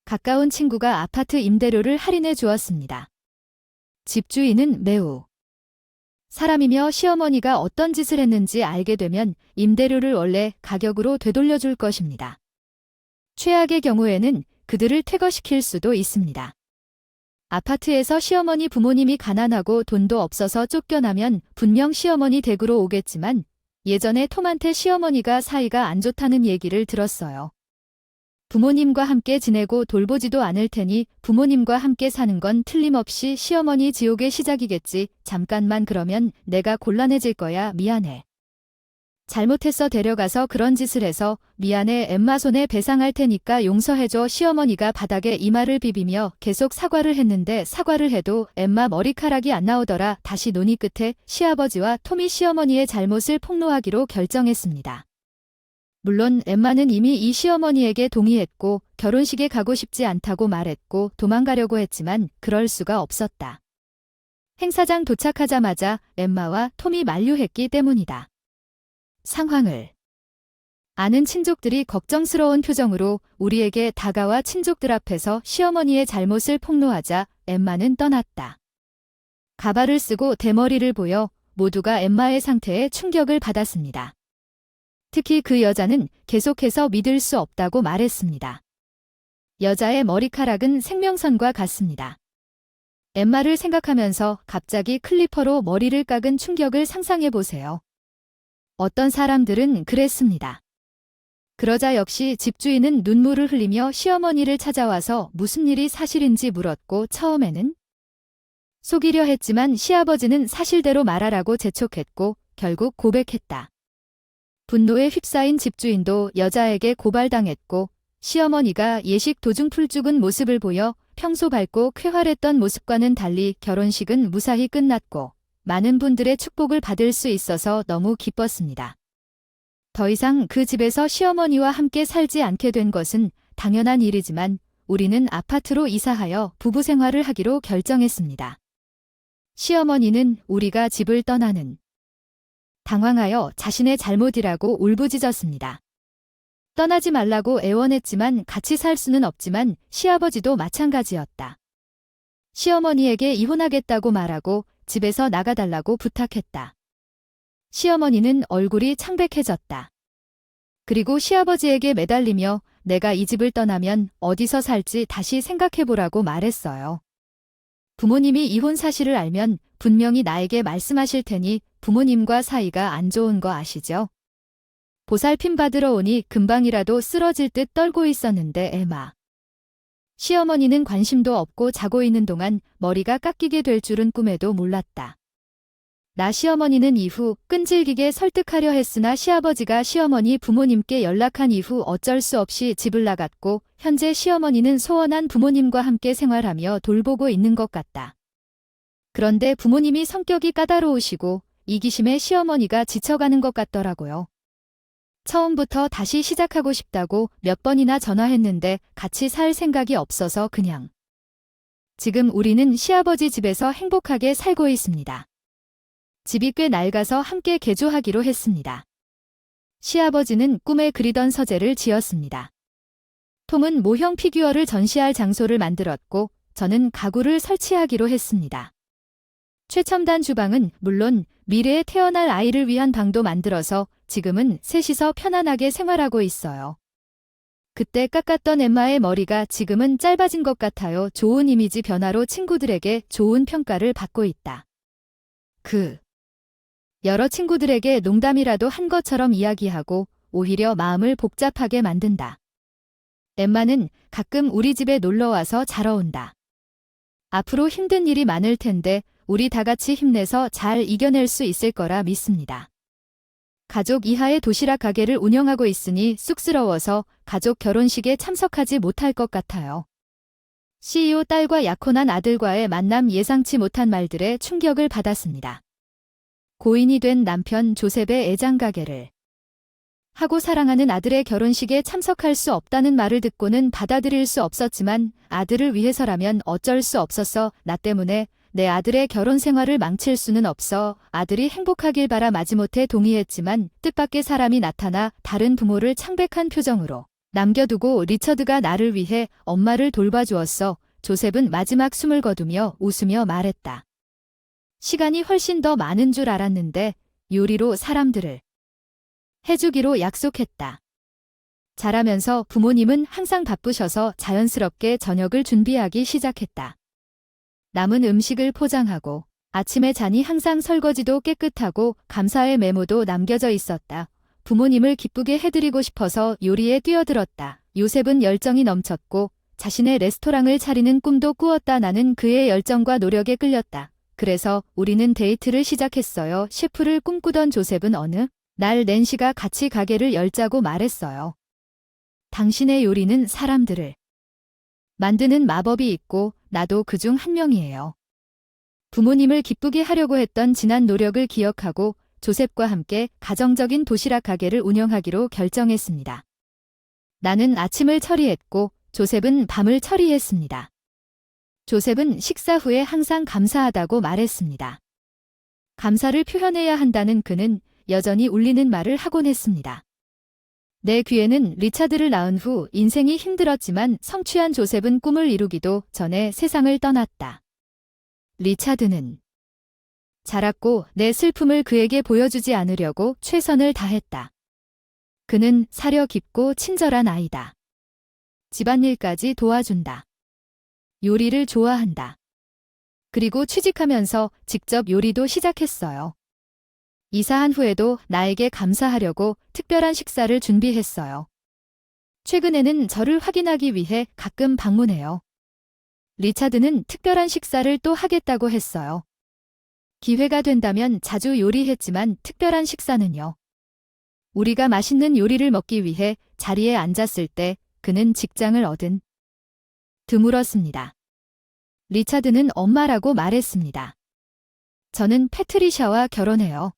가까운 친구가 아파트 임대료를 할인해 주었습니다. 집주인은 매우 사람이며 시어머니가 어떤 짓을 했는지 알게 되면 임대료를 원래 가격으로 되돌려줄 것입니다. 최악의 경우에는 그들을 퇴거시킬 수도 있습니다. 아파트에서 시어머니 부모님이 가난하고 돈도 없어서 쫓겨나면 분명 시어머니 댁으로 오겠지만 예전에 톰한테 시어머니가 사이가 안 좋다는 얘기를 들었어요. 부모님과 함께 지내고 돌보지도 않을 테니 부모님과 함께 사는 건 틀림없이 시어머니 지옥의 시작이겠지. 잠깐만 그러면 내가 곤란해질 거야. 미안해. 잘못했어. 데려가서 그런 짓을 해서 미안해. 엠마 손에 배상할 테니까 용서해줘. 시어머니가 바닥에 이마를 비비며 계속 사과를 했는데 사과를 해도 엠마 머리카락이 안 나오더라. 다시 논의 끝에 시아버지와 톰이 시어머니의 잘못을 폭로하기로 결정했습니다. 물론 엠마는 이미 이 시어머니에게 동의했고 결혼식에 가고 싶지 않다고 말했고 도망가려고 했지만 그럴 수가 없었다. 행사장 도착하자마자 엠마와 톰이 만류했기 때문이다. 상황을 아는 친족들이 걱정스러운 표정으로 우리에게 다가와 친족들 앞에서 시어머니의 잘못을 폭로하자 엠마는 떠났다. 가발을 쓰고 대머리를 보여 모두가 엠마의 상태에 충격을 받았습니다. 특히 그 여자는 계속해서 믿을 수 없다고 말했습니다. 여자의 머리카락은 생명선과 같습니다. 엠마를 생각하면서 갑자기 클리퍼로 머리를 깎은 충격을 상상해 보세요. 어떤 사람들은 그랬습니다. 그러자 역시 집주인은 눈물을 흘리며 시어머니를 찾아와서 무슨 일이 사실인지 물었고 처음에는 속이려 했지만 시아버지는 사실대로 말하라고 재촉했고 결국 고백했다. 분노에 휩싸인 집주인도 여자에게 고발당했고 시어머니가 예식 도중 풀죽은 모습을 보여 평소 밝고 쾌활했던 모습과는 달리 결혼식은 무사히 끝났고 많은 분들의 축복을 받을 수 있어서 너무 기뻤습니다. 더 이상 그 집에서 시어머니와 함께 살지 않게 된 것은 당연한 일이지만 우리는 아파트로 이사하여 부부 생활을 하기로 결정했습니다. 시어머니는 우리가 집을 떠나는 당황하여 자신의 잘못이라고 울부짖었습니다. 떠나지 말라고 애원했지만 같이 살 수는 없지만 시아버지도 마찬가지였다. 시어머니에게 이혼하겠다고 말하고 집에서 나가달라고 부탁했다. 시어머니는 얼굴이 창백해졌다. 그리고 시아버지에게 매달리며 내가 이 집을 떠나면 어디서 살지 다시 생각해보라고 말했어요. 부모님이 이혼 사실을 알면 분명히 나에게 말씀하실 테니 부모님과 사이가 안 좋은 거 아시죠? 보살핌 받으러 오니 금방이라도 쓰러질 듯 떨고 있었는데 에마. 시어머니는 관심도 없고 자고 있는 동안 머리가 깎이게 될 줄은 꿈에도 몰랐다. 나 시어머니는 이후 끈질기게 설득하려 했으나 시아버지가 시어머니 부모님께 연락한 이후 어쩔 수 없이 집을 나갔고 현재 시어머니는 소원한 부모님과 함께 생활하며 돌보고 있는 것 같다. 그런데 부모님이 성격이 까다로우시고 이기심에 시어머니가 지쳐가는 것 같더라고요. 처음부터 다시 시작하고 싶다고 몇 번이나 전화했는데 같이 살 생각이 없어서 그냥. 지금 우리는 시아버지 집에서 행복하게 살고 있습니다. 집이 꽤 낡아서 함께 개조하기로 했습니다. 시아버지는 꿈에 그리던 서재를 지었습니다. 톰은 모형 피규어를 전시할 장소를 만들었고 저는 가구를 설치하기로 했습니다. 최첨단 주방은 물론 미래에 태어날 아이를 위한 방도 만들어서 지금은 셋이서 편안하게 생활하고 있어요. 그때 깎았던 엠마의 머리가 지금은 짧아진 것 같아요. 좋은 이미지 변화로 친구들에게 좋은 평가를 받고 있다. 여러 친구들에게 농담이라도 한 것처럼 이야기하고 오히려 마음을 복잡하게 만든다. 엠마는 가끔 우리 집에 놀러와서 자러 온다. 앞으로 힘든 일이 많을 텐데 우리 다 같이 힘내서 잘 이겨낼 수 있을 거라 믿습니다. 가족 이하의 도시락 가게를 운영하고 있으니 쑥스러워서 가족 결혼식에 참석하지 못할 것 같아요. CEO 딸과 약혼한 아들과의 만남 예상치 못한 말들에 충격을 받았습니다. 고인이 된 남편 조셉의 애장 가게를 하고 사랑하는 아들의 결혼식에 참석할 수 없다는 말을 듣고는 받아들일 수 없었지만 아들을 위해서라면 어쩔 수 없었어. 나 때문에 내 아들의 결혼 생활을 망칠 수는 없어. 아들이 행복하길 바라 마지못해 동의했지만 뜻밖의 사람이 나타나 다른 부모를 창백한 표정으로 남겨두고 리처드가 나를 위해 엄마를 돌봐주었어. 조셉은 마지막 숨을 거두며 웃으며 말했다. 시간이 훨씬 더 많은 줄 알았는데 요리로 사람들을 해주기로 약속했다. 자라면서 부모님은 항상 바쁘셔서 자연스럽게 저녁을 준비하기 시작했다. 남은 음식을 포장하고 아침에 잔이 항상 설거지도 깨끗하고 감사의 메모도 남겨져 있었다. 부모님을 기쁘게 해드리고 싶어서 요리에 뛰어들었다. 요셉은 열정이 넘쳤고 자신의 레스토랑을 차리는 꿈도 꾸었다. 나는 그의 열정과 노력에 끌렸다. 그래서 우리는 데이트를 시작했어요. 셰프를 꿈꾸던 조셉은 어느 날 낸시가 같이 가게를 열자고 말했어요. 당신의 요리는 사람들을 만드는 마법이 있고 나도 그중 한 명이에요. 부모님을 기쁘게 하려고 했던 지난 노력을 기억하고 조셉과 함께 가정적인 도시락 가게를 운영하기로 결정했습니다. 나는 아침을 처리했고 조셉은 밤을 처리했습니다. 조셉은 식사 후에 항상 감사하다고 말했습니다. 감사를 표현해야 한다는 그는 여전히 울리는 말을 하곤 했습니다. 내 귀에는 리차드를 낳은 후 인생이 힘들었지만 성취한 조셉은 꿈을 이루기도 전에 세상을 떠났다. 리차드는 자랐고 내 슬픔을 그에게 보여주지 않으려고 최선을 다했다. 그는 사려 깊고 친절한 아이다. 집안일까지 도와준다. 요리를 좋아한다. 그리고 취직하면서 직접 요리도 시작했어요. 이사한 후에도 나에게 감사하려고 특별한 식사를 준비했어요. 최근에는 저를 확인하기 위해 가끔 방문해요. 리차드는 특별한 식사를 또 하겠다고 했어요. 기회가 된다면 자주 요리했지만 특별한 식사는요. 우리가 맛있는 요리를 먹기 위해 자리에 앉았을 때 그는 직장을 얻은 드물었습니다. 리차드는 엄마라고 말했습니다. 저는 패트리샤와 결혼해요.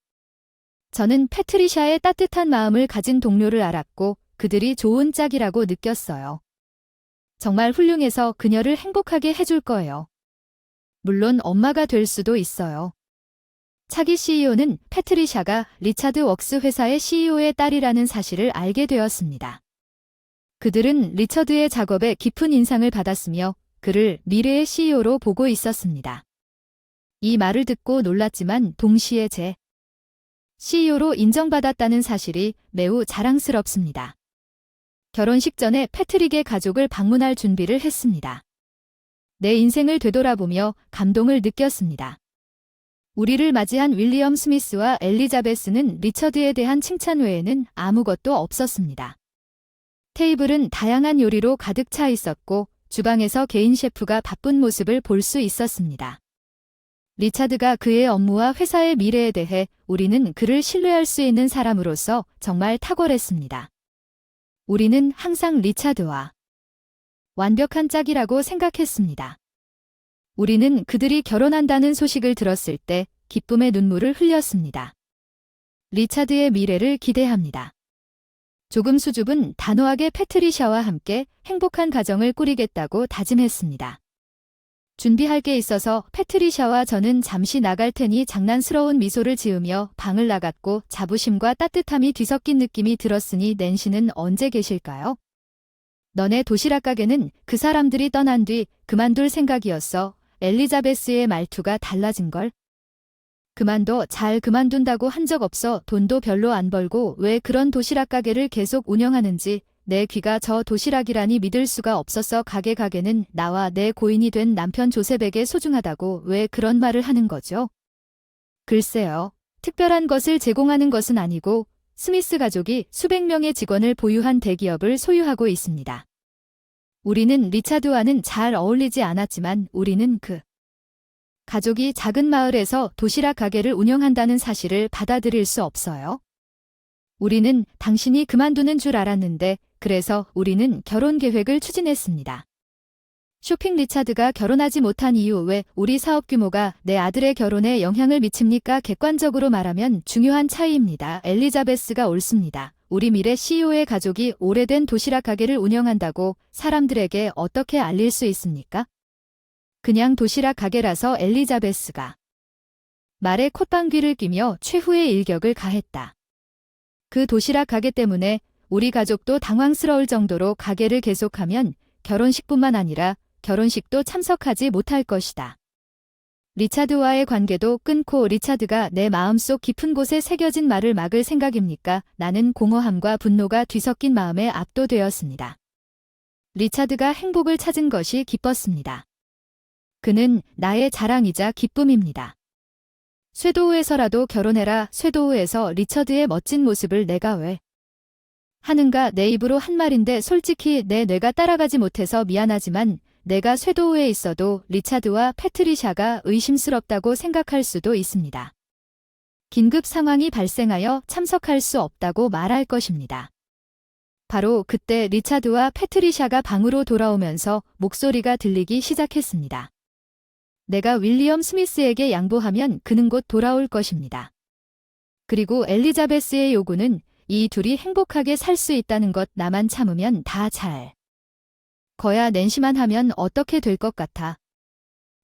저는 패트리샤의 따뜻한 마음을 가진 동료를 알았고 그들이 좋은 짝이라고 느꼈어요. 정말 훌륭해서 그녀를 행복하게 해줄 거예요. 물론 엄마가 될 수도 있어요. 차기 CEO는 패트리샤가 리차드 웍스 회사의 CEO의 딸이라는 사실을 알게 되었습니다. 그들은 리처드의 작업에 깊은 인상을 받았으며 그를 미래의 CEO로 보고 있었습니다. 이 말을 듣고 놀랐지만 동시에 제 CEO로 인정받았다는 사실이 매우 자랑스럽습니다. 결혼식 전에 패트릭의 가족을 방문할 준비를 했습니다. 내 인생을 되돌아보며 감동을 느꼈습니다. 우리를 맞이한 윌리엄 스미스와 엘리자베스는 리처드에 대한 칭찬 외에는 아무것도 없었습니다. 테이블은 다양한 요리로 가득 차 있었고 주방에서 개인 셰프가 바쁜 모습을 볼 수 있었습니다. 리차드가 그의 업무와 회사의 미래에 대해 우리는 그를 신뢰할 수 있는 사람으로서 정말 탁월했습니다. 우리는 항상 리차드와 완벽한 짝이라고 생각했습니다. 우리는 그들이 결혼한다는 소식을 들었을 때 기쁨의 눈물을 흘렸습니다. 리차드의 미래를 기대합니다. 조금 수줍은 단호하게 패트리샤와 함께 행복한 가정을 꾸리겠다고 다짐했습니다. 준비할 게 있어서 패트리샤와 저는 잠시 나갈 테니 장난스러운 미소를 지으며 방을 나갔고 자부심과 따뜻함이 뒤섞인 느낌이 들었으니 낸시는 언제 계실까요? 너네 도시락 가게는 그 사람들이 떠난 뒤 그만둘 생각이었어. 엘리자베스의 말투가 달라진걸. 그만둬. 잘 그만둔다고 한 적 없어. 돈도 별로 안 벌고 왜 그런 도시락 가게를 계속 운영하는지 내 귀가 저 도시락이라니 믿을 수가 없었어. 가게는 나와 내 고인이 된 남편 조셉에게 소중하다고 왜 그런 말을 하는 거죠? 글쎄요. 특별한 것을 제공하는 것은 아니고 스미스 가족이 수백 명의 직원을 보유한 대기업을 소유하고 있습니다. 우리는 리차드와는 잘 어울리지 않았지만 우리는 그 가족이 작은 마을에서 도시락 가게를 운영한다는 사실을 받아들일 수 없어요. 우리는 당신이 그만두는 줄 알았는데 그래서 우리는 결혼 계획을 추진했습니다. 쇼핑 리차드가 결혼하지 못한 이유 왜 우리 사업 규모가 내 아들의 결혼에 영향을 미칩니까? 객관적으로 말하면 중요한 차이입니다. 엘리자베스가 옳습니다. 우리 미래 CEO의 가족이 오래된 도시락 가게를 운영한다고 사람들에게 어떻게 알릴 수 있습니까? 그냥 도시락 가게라서 엘리자베스가 말에 콧방귀를 뀌며 최후의 일격을 가했다. 그 도시락 가게 때문에 우리 가족도 당황스러울 정도로 가게를 계속하면 결혼식뿐만 아니라 결혼식도 참석하지 못할 것이다. 리차드와의 관계도 끊고 리차드가 내 마음속 깊은 곳에 새겨진 말을 막을 생각입니까? 나는 공허함과 분노가 뒤섞인 마음에 압도되었습니다. 리차드가 행복을 찾은 것이 기뻤습니다. 그는 나의 자랑이자 기쁨입니다. 쇠도우에서라도 결혼해라. 쇠도우에서 리처드의 멋진 모습을 내가 왜 하는가? 내 입으로 한 말인데 솔직히 내 뇌가 따라가지 못해서 미안하지만 내가 쇠도우에 있어도 리차드와 패트리샤가 의심스럽다고 생각할 수도 있습니다. 긴급 상황이 발생하여 참석할 수 없다고 말할 것입니다. 바로 그때 리차드와 패트리샤가 방으로 돌아오면서 목소리가 들리기 시작했습니다. 내가 윌리엄 스미스에게 양보하면 그는 곧 돌아올 것입니다. 그리고 엘리자베스의 요구는 이 둘이 행복하게 살 수 있다는 것. 나만 참으면 다 잘 거야. 낸시만 하면 어떻게 될 것 같아.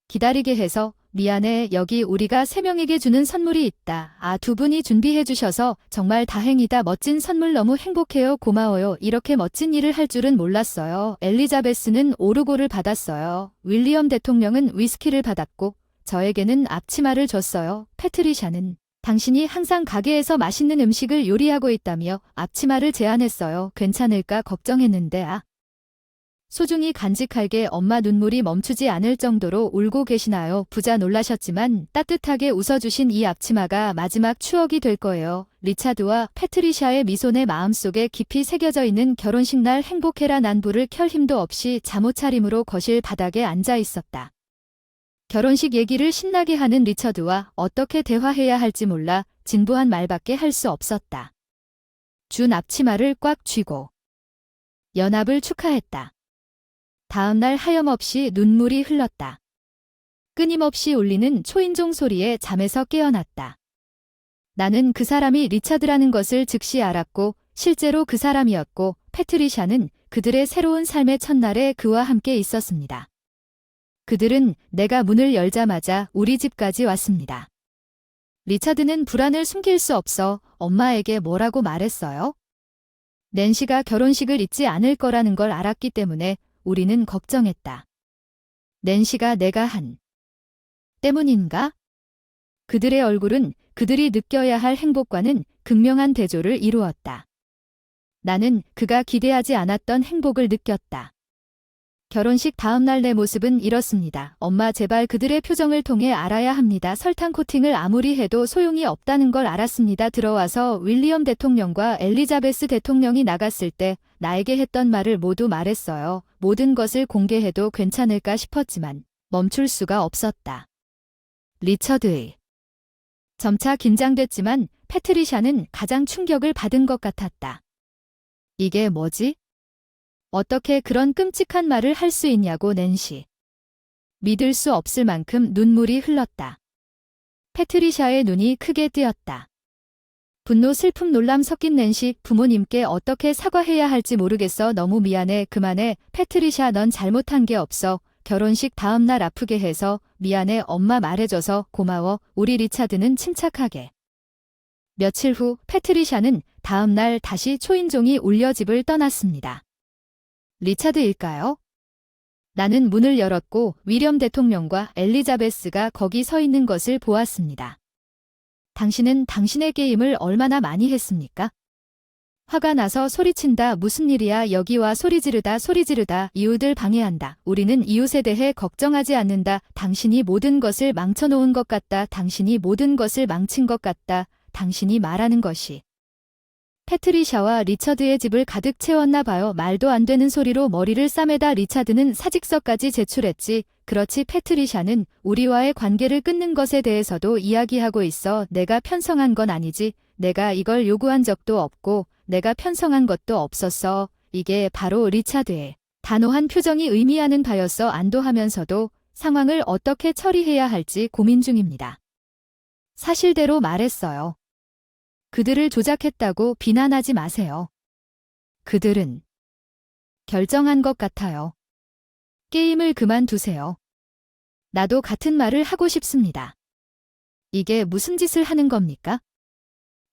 기다리게 해서 미안해. 여기 우리가 3명에게 주는 선물이 있다. 아, 2분이 준비해 주셔서 정말 다행이다. 멋진 선물 너무 행복해요. 고마워요. 이렇게 멋진 일을 할 줄은 몰랐어요. 엘리자베스는 오르골을 받았어요. 윌리엄 대통령은 위스키를 받았고 저에게는 앞치마를 줬어요. 패트리샤는 당신이 항상 가게에서 맛있는 음식을 요리하고 있다며 앞치마를 제안했어요. 괜찮을까 걱정했는데 소중히 간직할게. 엄마 눈물이 멈추지 않을 정도로 울고 계시나요? 부자 놀라셨지만 따뜻하게 웃어주신 이 앞치마가 마지막 추억이 될 거예요. 리차드와 패트리샤의 미소 내 마음속에 깊이 새겨져 있는 결혼식 날 행복해라. 난 불을 켤 힘도 없이 잠옷차림으로 거실 바닥에 앉아 있었다. 결혼식 얘기를 신나게 하는 리처드와 어떻게 대화해야 할지 몰라 진부한 말밖에 할 수 없었다. 준 앞치마를 꽉 쥐고 연합을 축하했다. 다음 날 하염없이 눈물이 흘렀다. 끊임없이 울리는 초인종 소리에 잠에서 깨어났다. 나는 그 사람이 리차드라는 것을 즉시 알았고 실제로 그 사람이었고 패트리샤는 그들의 새로운 삶의 첫날에 그와 함께 있었습니다. 그들은 내가 문을 열자마자 우리 집까지 왔습니다. 리차드는 불안을 숨길 수 없어 엄마에게 뭐라고 말했어요? 낸시가 결혼식을 잊지 않을 거라는 걸 알았기 때문에 우리는 걱정했다. 낸시가 내가 한 때문인가? 그들의 얼굴은 그들이 느껴야 할 행복과는 극명한 대조를 이루었다. 나는 그가 기대하지 않았던 행복을 느꼈다. 결혼식 다음 날 내 모습은 이렇습니다. 엄마 제발 그들의 표정을 통해 알아야 합니다. 설탕 코팅을 아무리 해도 소용이 없다는 걸 알았습니다. 들어와서 윌리엄 대통령과 엘리자베스 대통령이 나갔을 때 나에게 했던 말을 모두 말했어요. 모든 것을 공개해도 괜찮을까 싶었지만 멈출 수가 없었다. 리처드의 점차 긴장됐지만 패트리샤는 가장 충격을 받은 것 같았다. 이게 뭐지? 어떻게 그런 끔찍한 말을 할 수 있냐고 낸시. 믿을 수 없을 만큼 눈물이 흘렀다. 패트리샤의 눈이 크게 뜨였다. 분노, 슬픔, 놀람 섞인 낸시. 부모님께 어떻게 사과해야 할지 모르겠어. 너무 미안해. 그만해. 패트리샤 넌 잘못한 게 없어. 결혼식 다음 날 아프게 해서 미안해. 엄마 말해줘서 고마워. 우리 리차드는 침착하게. 며칠 후 패트리샤는 다음 날 다시 초인종이 울려 집을 떠났습니다. 리차드일까요? 나는 문을 열었고 윌리엄 대통령과 엘리자베스가 거기 서 있는 것을 보았습니다. 당신은 당신의 게임을 얼마나 많이 했습니까? 화가 나서 소리친다. 무슨 일이야? 여기 와. 소리 지르다. 소리 지르다. 이웃을 방해한다. 우리는 이웃에 대해 걱정하지 않는다. 당신이 모든 것을 망쳐놓은 것 같다. 당신이 모든 것을 망친 것 같다. 당신이 말하는 것이 패트리샤와 리처드의 집을 가득 채웠나 봐요. 말도 안 되는 소리로 머리를 싸매다 리차드는 사직서까지 제출했지. 그렇지. 패트리샤는 우리와의 관계를 끊는 것에 대해서도 이야기하고 있어. 내가 편성한 건 아니지. 내가 이걸 요구한 적도 없고 내가 편성한 것도 없었어. 이게 바로 리차드의 단호한 표정이 의미하는 바였어. 안도하면서도 상황을 어떻게 처리해야 할지 고민 중입니다. 사실대로 말했어요. 그들을 조작했다고 비난하지 마세요. 그들은 결정한 것 같아요. 게임을 그만두세요. 나도 같은 말을 하고 싶습니다. 이게 무슨 짓을 하는 겁니까?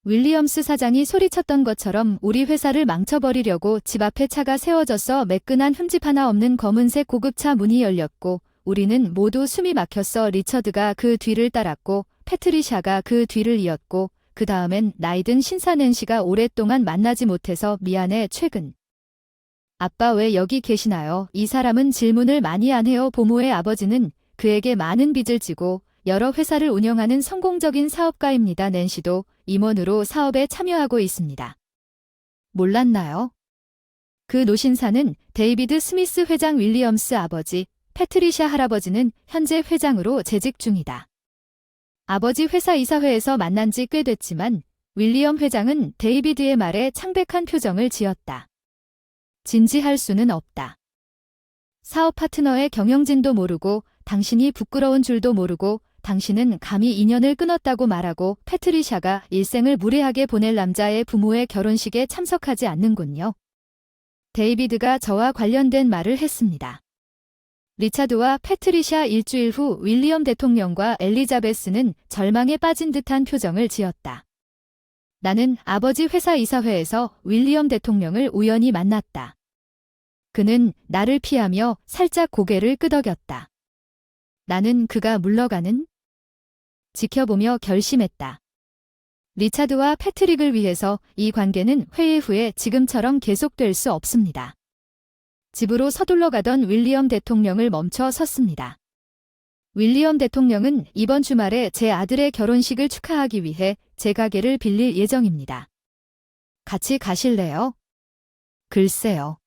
윌리엄스 사장이 소리쳤던 것처럼 우리 회사를 망쳐버리려고 집 앞에 차가 세워져서 매끈한 흠집 하나 없는 검은색 고급차 문이 열렸고 우리는 모두 숨이 막혔어. 리처드가 그 뒤를 따랐고 패트리샤가 그 뒤를 이었고 그 다음엔 나이든 신사 낸시가 오랫동안 만나지 못해서 미안해. 최근 아빠 왜 여기 계시나요? 이 사람은 질문을 많이 안 해요. 보모의 아버지는 그에게 많은 빚을 지고 여러 회사를 운영하는 성공적인 사업가입니다. 낸시도 임원으로 사업에 참여하고 있습니다. 몰랐나요? 그 노신사는 데이비드 스미스 회장 윌리엄스 아버지, 패트리샤 할아버지는 현재 회장으로 재직 중이다. 아버지 회사 이사회에서 만난 지 꽤 됐지만 윌리엄 회장은 데이비드의 말에 창백한 표정을 지었다. 진지할 수는 없다. 사업 파트너의 경영진도 모르고 당신이 부끄러운 줄도 모르고 당신은 감히 인연을 끊었다고 말하고 패트리샤가 일생을 무례하게 보낼 남자의 부모의 결혼식에 참석하지 않는군요. 데이비드가 저와 관련된 말을 했습니다. 리차드와 패트리샤 일주일 후 윌리엄 대통령과 엘리자베스는 절망에 빠진 듯한 표정을 지었다. 나는 아버지 회사 이사회에서 윌리엄 대통령을 우연히 만났다. 그는 나를 피하며 살짝 고개를 끄덕였다. 나는 그가 물러가는 지켜보며 결심했다. 리차드와 패트릭을 위해서 이 관계는 회의 후에 지금처럼 계속될 수 없습니다. 집으로 서둘러 가던 윌리엄 대통령을 멈춰 섰습니다. 윌리엄 대통령은 이번 주말에 제 아들의 결혼식을 축하하기 위해 제 가게를 빌릴 예정입니다. 같이 가실래요? 글쎄요.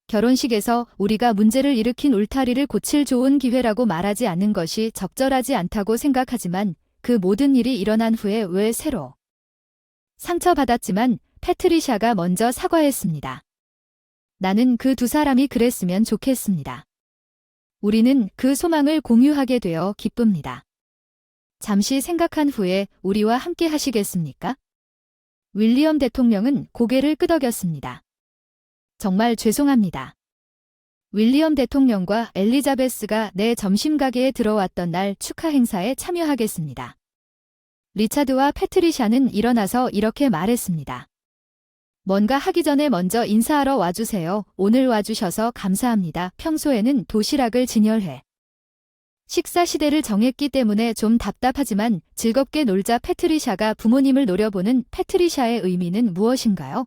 결혼식에서 우리가 문제를 일으킨 울타리를 고칠 좋은 기회라고 말하지 않는 것이 적절하지 않다고 생각하지만 그 모든 일이 일어난 후에 왜 새로 상처받았지만 패트리샤가 먼저 사과했습니다. 나는 그 두 사람이 그랬으면 좋겠습니다. 우리는 그 소망을 공유하게 되어 기쁩니다. 잠시 생각한 후에 우리와 함께 하시겠습니까? 윌리엄 대통령은 고개를 끄덕였습니다. 정말 죄송합니다. 윌리엄 대통령과 엘리자베스가 내 점심 가게에 들어왔던 날 축하 행사에 참여하겠습니다. 리차드와 패트리샤는 일어나서 이렇게 말했습니다. 뭔가 하기 전에 먼저 인사하러 와주세요. 오늘 와주셔서 감사합니다. 평소에는 도시락을 진열해 식사 시대를 정했기 때문에 좀 답답하지만 즐겁게 놀자. 패트리샤가 부모님을 노려보는 패트리샤의 의미는 무엇인가요?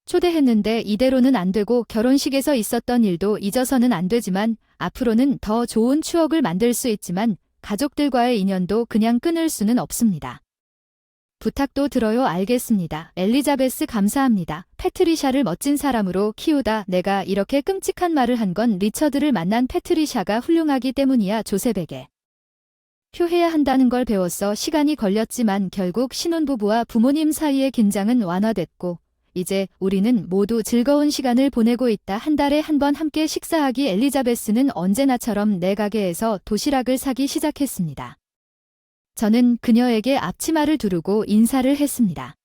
초대했는데 이대로는 안 되고 결혼식에서 있었던 일도 잊어서는 안 되지만 앞으로는 더 좋은 추억을 만들 수 있지만 가족들과의 인연도 그냥 끊을 수는 없습니다. 부탁도 들어요. 알겠습니다. 엘리자베스 감사합니다. 패트리샤를 멋진 사람으로 키우다 내가 이렇게 끔찍한 말을 한 건 리처드를 만난 패트리샤가 훌륭하기 때문이야. 조셉에게 표해야 한다는 걸 배웠어. 시간이 걸렸지만 결국 신혼부부와 부모님 사이의 긴장은 완화됐고 이제 우리는 모두 즐거운 시간을 보내고 있다. 한 달에 한 번 함께 식사하기. 엘리자베스는 언제나처럼 내 가게에서 도시락을 사기 시작했습니다. 저는 그녀에게 앞치마를 두르고 인사를 했습니다.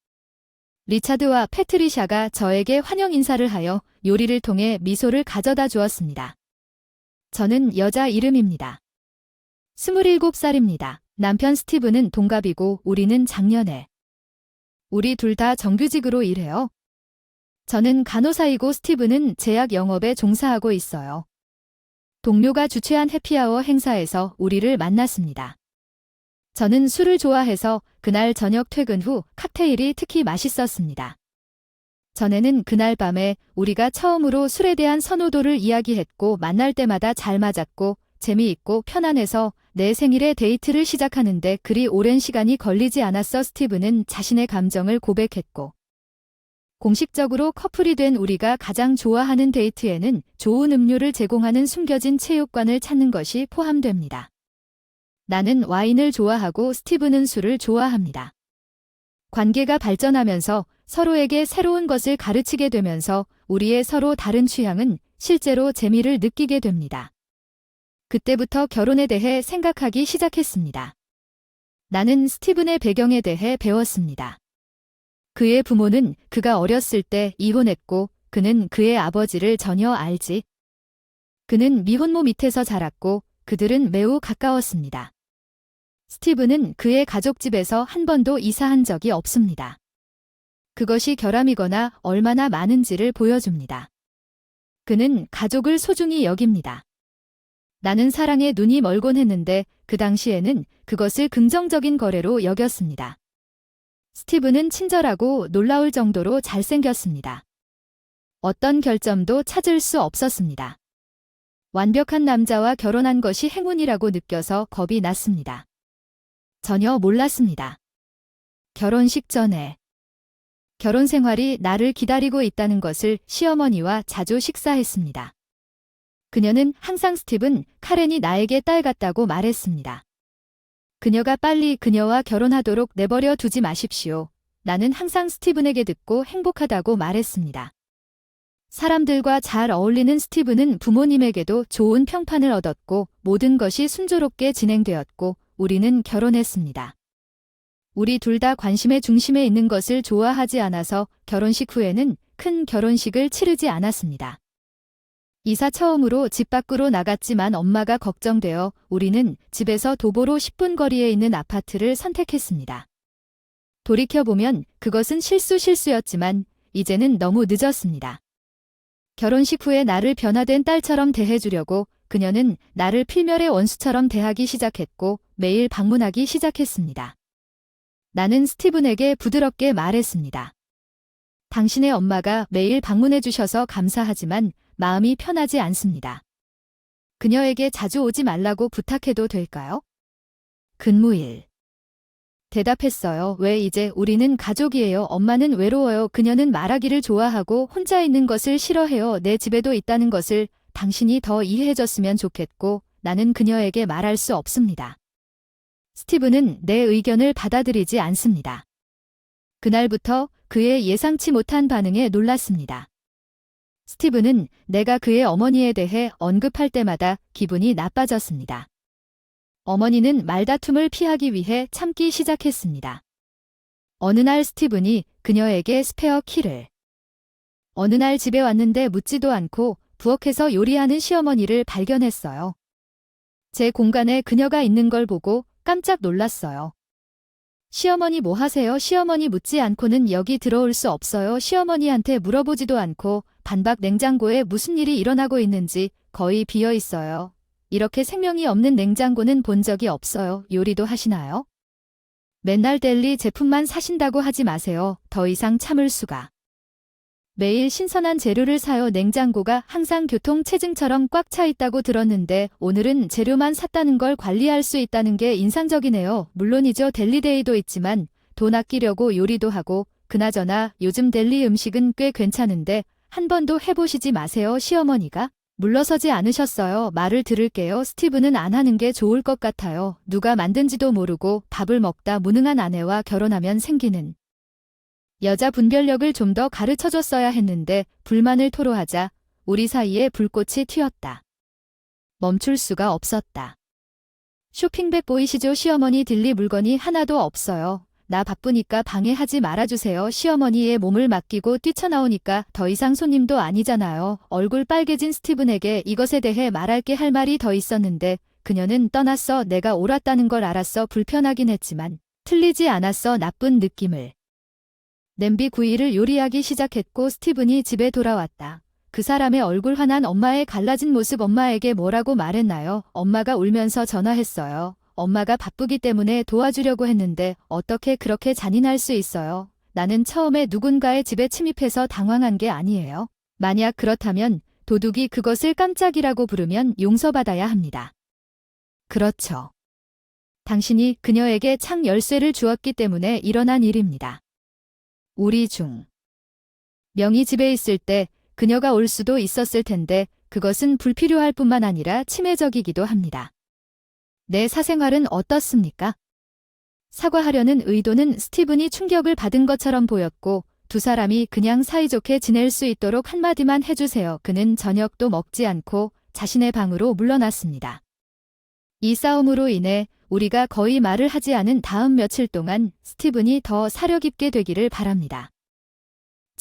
리차드와 패트리샤가 저에게 환영 인사를 하여 요리를 통해 미소를 가져다 주었습니다. 저는 여자 이름입니다. 27살입니다. 남편 스티브는 동갑이고 우리는 작년에 우리 둘 다 정규직으로 일해요. 저는 간호사이고 스티브는 제약 영업에 종사하고 있어요. 동료가 주최한 해피아워 행사에서 우리를 만났습니다. 저는 술을 좋아해서 그날 저녁 퇴근 후 칵테일이 특히 맛있었습니다. 전에는 그날 밤에 우리가 처음으로 술에 대한 선호도를 이야기했고 만날 때마다 잘 맞았고 재미있고 편안해서 내 생일에 데이트를 시작하는데 그리 오랜 시간이 걸리지 않았어. 스티브는 자신의 감정을 고백했고 공식적으로 커플이 된 우리가 가장 좋아하는 데이트에는 좋은 음료를 제공하는 숨겨진 체육관을 찾는 것이 포함됩니다. 나는 와인을 좋아하고 스티브는 술을 좋아합니다. 관계가 발전하면서 서로에게 새로운 것을 가르치게 되면서 우리의 서로 다른 취향은 실제로 재미를 느끼게 됩니다. 그때부터 결혼에 대해 생각하기 시작했습니다. 나는 스티븐의 배경에 대해 배웠습니다. 그의 부모는 그가 어렸을 때 이혼했고 그는 그의 아버지를 전혀 알지. 그는 미혼모 밑에서 자랐고 그들은 매우 가까웠습니다. 스티브는 그의 가족 집에서 한 번도 이사한 적이 없습니다. 그것이 결함이거나 얼마나 많은지를 보여줍니다. 그는 가족을 소중히 여깁니다. 나는 사랑에 눈이 멀곤 했는데 그 당시에는 그것을 긍정적인 거래로 여겼습니다. 스티브는 친절하고 놀라울 정도로 잘생겼습니다. 어떤 결점도 찾을 수 없었습니다. 완벽한 남자와 결혼한 것이 행운이라고 느껴서 겁이 났습니다. 전혀 몰랐습니다. 결혼식 전에 결혼 생활이 나를 기다리고 있다는 것을 시어머니와 자주 식사했습니다. 그녀는 항상 스티븐, 카렌이 나에게 딸 같다고 말했습니다. 그녀가 빨리 그녀와 결혼하도록 내버려 두지 마십시오. 나는 항상 스티븐에게 듣고 행복하다고 말했습니다. 사람들과 잘 어울리는 스티븐은 부모님에게도 좋은 평판을 얻었고 모든 것이 순조롭게 진행되었고 우리는 결혼했습니다. 우리 둘 다 관심의 중심에 있는 것을 좋아하지 않아서 결혼식 후에는 큰 결혼식을 치르지 않았습니다. 이사 처음으로 집 밖으로 나갔지만 엄마가 걱정되어 우리는 집에서 도보로 10분 거리에 있는 아파트를 선택했습니다. 돌이켜보면 그것은 실수였지만 이제는 너무 늦었습니다. 결혼식 후에 나를 변화된 딸처럼 대해주려고 그녀는 나를 필멸의 원수처럼 대하기 시작했고 매일 방문하기 시작했습니다. 나는 스티븐에게 부드럽게 말했습니다. 당신의 엄마가 매일 방문해 주셔서 감사하지만 마음이 편하지 않습니다. 그녀에게 자주 오지 말라고 부탁해도 될까요? 근무일. 대답했어요. 왜 이제 우리는 가족이에요. 엄마는 외로워요. 그녀는 말하기를 좋아하고 혼자 있는 것을 싫어해요. 내 집에도 있다는 것을 당신이 더 이해해줬으면 좋겠고 나는 그녀에게 말할 수 없습니다. 스티븐은 내 의견을 받아들이지 않습니다. 그날부터 그의 예상치 못한 반응에 놀랐습니다. 스티븐은 내가 그의 어머니에 대해 언급할 때마다 기분이 나빠졌습니다. 어머니는 말다툼을 피하기 위해 참기 시작했습니다. 어느 날 스티븐이 그녀에게 스페어 키를 어느 날 집에 왔는데 묻지도 않고 부엌에서 요리하는 시어머니를 발견했어요. 제 공간에 그녀가 있는 걸 보고 깜짝 놀랐어요. 시어머니 뭐 하세요? 시어머니 묻지 않고는 여기 들어올 수 없어요. 시어머니한테 물어보지도 않고 반박 냉장고에 무슨 일이 일어나고 있는지 거의 비어 있어요. 이렇게 생명이 없는 냉장고는 본 적이 없어요. 요리도 하시나요? 맨날 델리 제품만 사신다고 하지 마세요. 더 이상 참을 수가. 매일 신선한 재료를 사요. 냉장고가 항상 교통체증처럼 꽉 차 있다고 들었는데 오늘은 재료만 샀다는 걸 관리할 수 있다는 게 인상적이네요. 물론이죠. 델리데이도 있지만 돈 아끼려고 요리도 하고 그나저나 요즘 델리 음식은 꽤 괜찮은데 한 번도 해보시지 마세요. 시어머니가 물러서지 않으셨어요. 말을 들을게요. 스티븐은 안 하는 게 좋을 것 같아요. 누가 만든지도 모르고 밥을 먹다 무능한 아내와 결혼하면 생기는 여자 분별력을 좀 더 가르쳐줬어야 했는데 불만을 토로하자 우리 사이에 불꽃이 튀었다. 멈출 수가 없었다. 쇼핑백 보이시죠? 시어머니 딜리 물건이 하나도 없어요. 나 바쁘니까 방해하지 말아주세요. 시어머니의 몸을 맡기고 뛰쳐나오니까 더 이상 손님도 아니잖아요. 얼굴 빨개진 스티븐에게 이것에 대해 말할 게 할 말이 더 있었는데 그녀는 떠났어. 내가 옳았다는 걸 알았어. 불편하긴 했지만 틀리지 않았어. 나쁜 느낌을. 냄비 구이를 요리하기 시작했고 스티븐이 집에 돌아왔다. 그 사람의 얼굴 환한 엄마의 갈라진 모습. 엄마에게 뭐라고 말했나요? 엄마가 울면서 전화했어요. 엄마가 바쁘기 때문에 도와주려고 했는데 어떻게 그렇게 잔인할 수 있어요? 나는 처음에 누군가의 집에 침입해서 당황한 게 아니에요. 만약 그렇다면 도둑이 그것을 깜짝이라고 부르면 용서받아야 합니다. 그렇죠. 당신이 그녀에게 창 열쇠를 주었기 때문에 일어난 일입니다. 우리 중 명이 집에 있을 때 그녀가 올 수도 있었을 텐데 그것은 불필요할 뿐만 아니라 침해적이기도 합니다. 내 사생활은 어떻습니까? 사과하려는 의도는 스티븐이 충격을 받은 것처럼 보였고 두 사람이 그냥 사이좋게 지낼 수 있도록 한마디만 해주세요. 그는 저녁도 먹지 않고 자신의 방으로 물러났습니다. 이 싸움으로 인해 우리가 거의 말을 하지 않은 다음 며칠 동안 스티븐이 더 사려 깊게 되기를 바랍니다.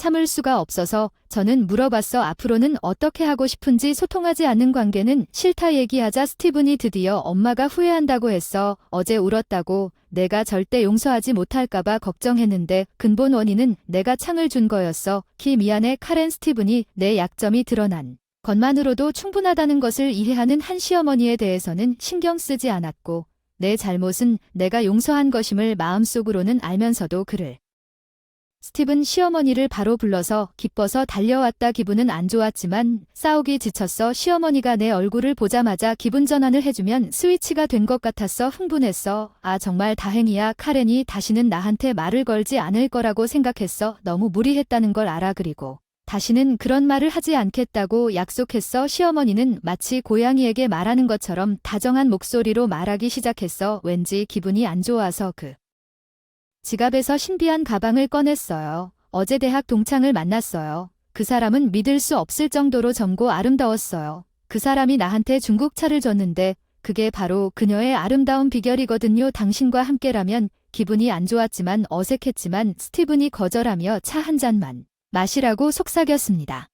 참을 수가 없어서 저는 물어봤어. 앞으로는 어떻게 하고 싶은지. 소통하지 않는 관계는 싫다. 얘기하자 스티븐이 드디어 엄마가 후회한다고 했어. 어제 울었다고. 내가 절대 용서하지 못할까봐 걱정했는데 근본 원인은 내가 창을 준 거였어. 미안해 카렌. 스티븐이 내 약점이 드러난 것만으로도 충분하다는 것을 이해하는 한 시어머니에 대해서는 신경 쓰지 않았고 내 잘못은 내가 용서한 것임을 마음속으로는 알면서도 그를 스티븐 시어머니를 바로 불러서 기뻐서 달려왔다. 기분은 안 좋았지만 싸우기 지쳤어. 시어머니가 내 얼굴을 보자마자 기분 전환을 해주면 스위치가 된 것 같았어. 흥분했어. 아 정말 다행이야. 카렌이 다시는 나한테 말을 걸지 않을 거라고 생각했어. 너무 무리했다는 걸 알아. 그리고 다시는 그런 말을 하지 않겠다고 약속했어. 시어머니는 마치 고양이에게 말하는 것처럼 다정한 목소리로 말하기 시작했어. 왠지 기분이 안 좋아서 그 지갑에서 신비한 가방을 꺼냈어요. 어제 대학 동창을 만났어요. 그 사람은 믿을 수 없을 정도로 젊고 아름다웠어요. 그 사람이 나한테 중국차를 줬는데 그게 바로 그녀의 아름다운 비결이거든요. 당신과 함께라면. 기분이 안 좋았지만 어색했지만 스티븐이 거절하며 차 한 잔만 마시라고 속삭였습니다.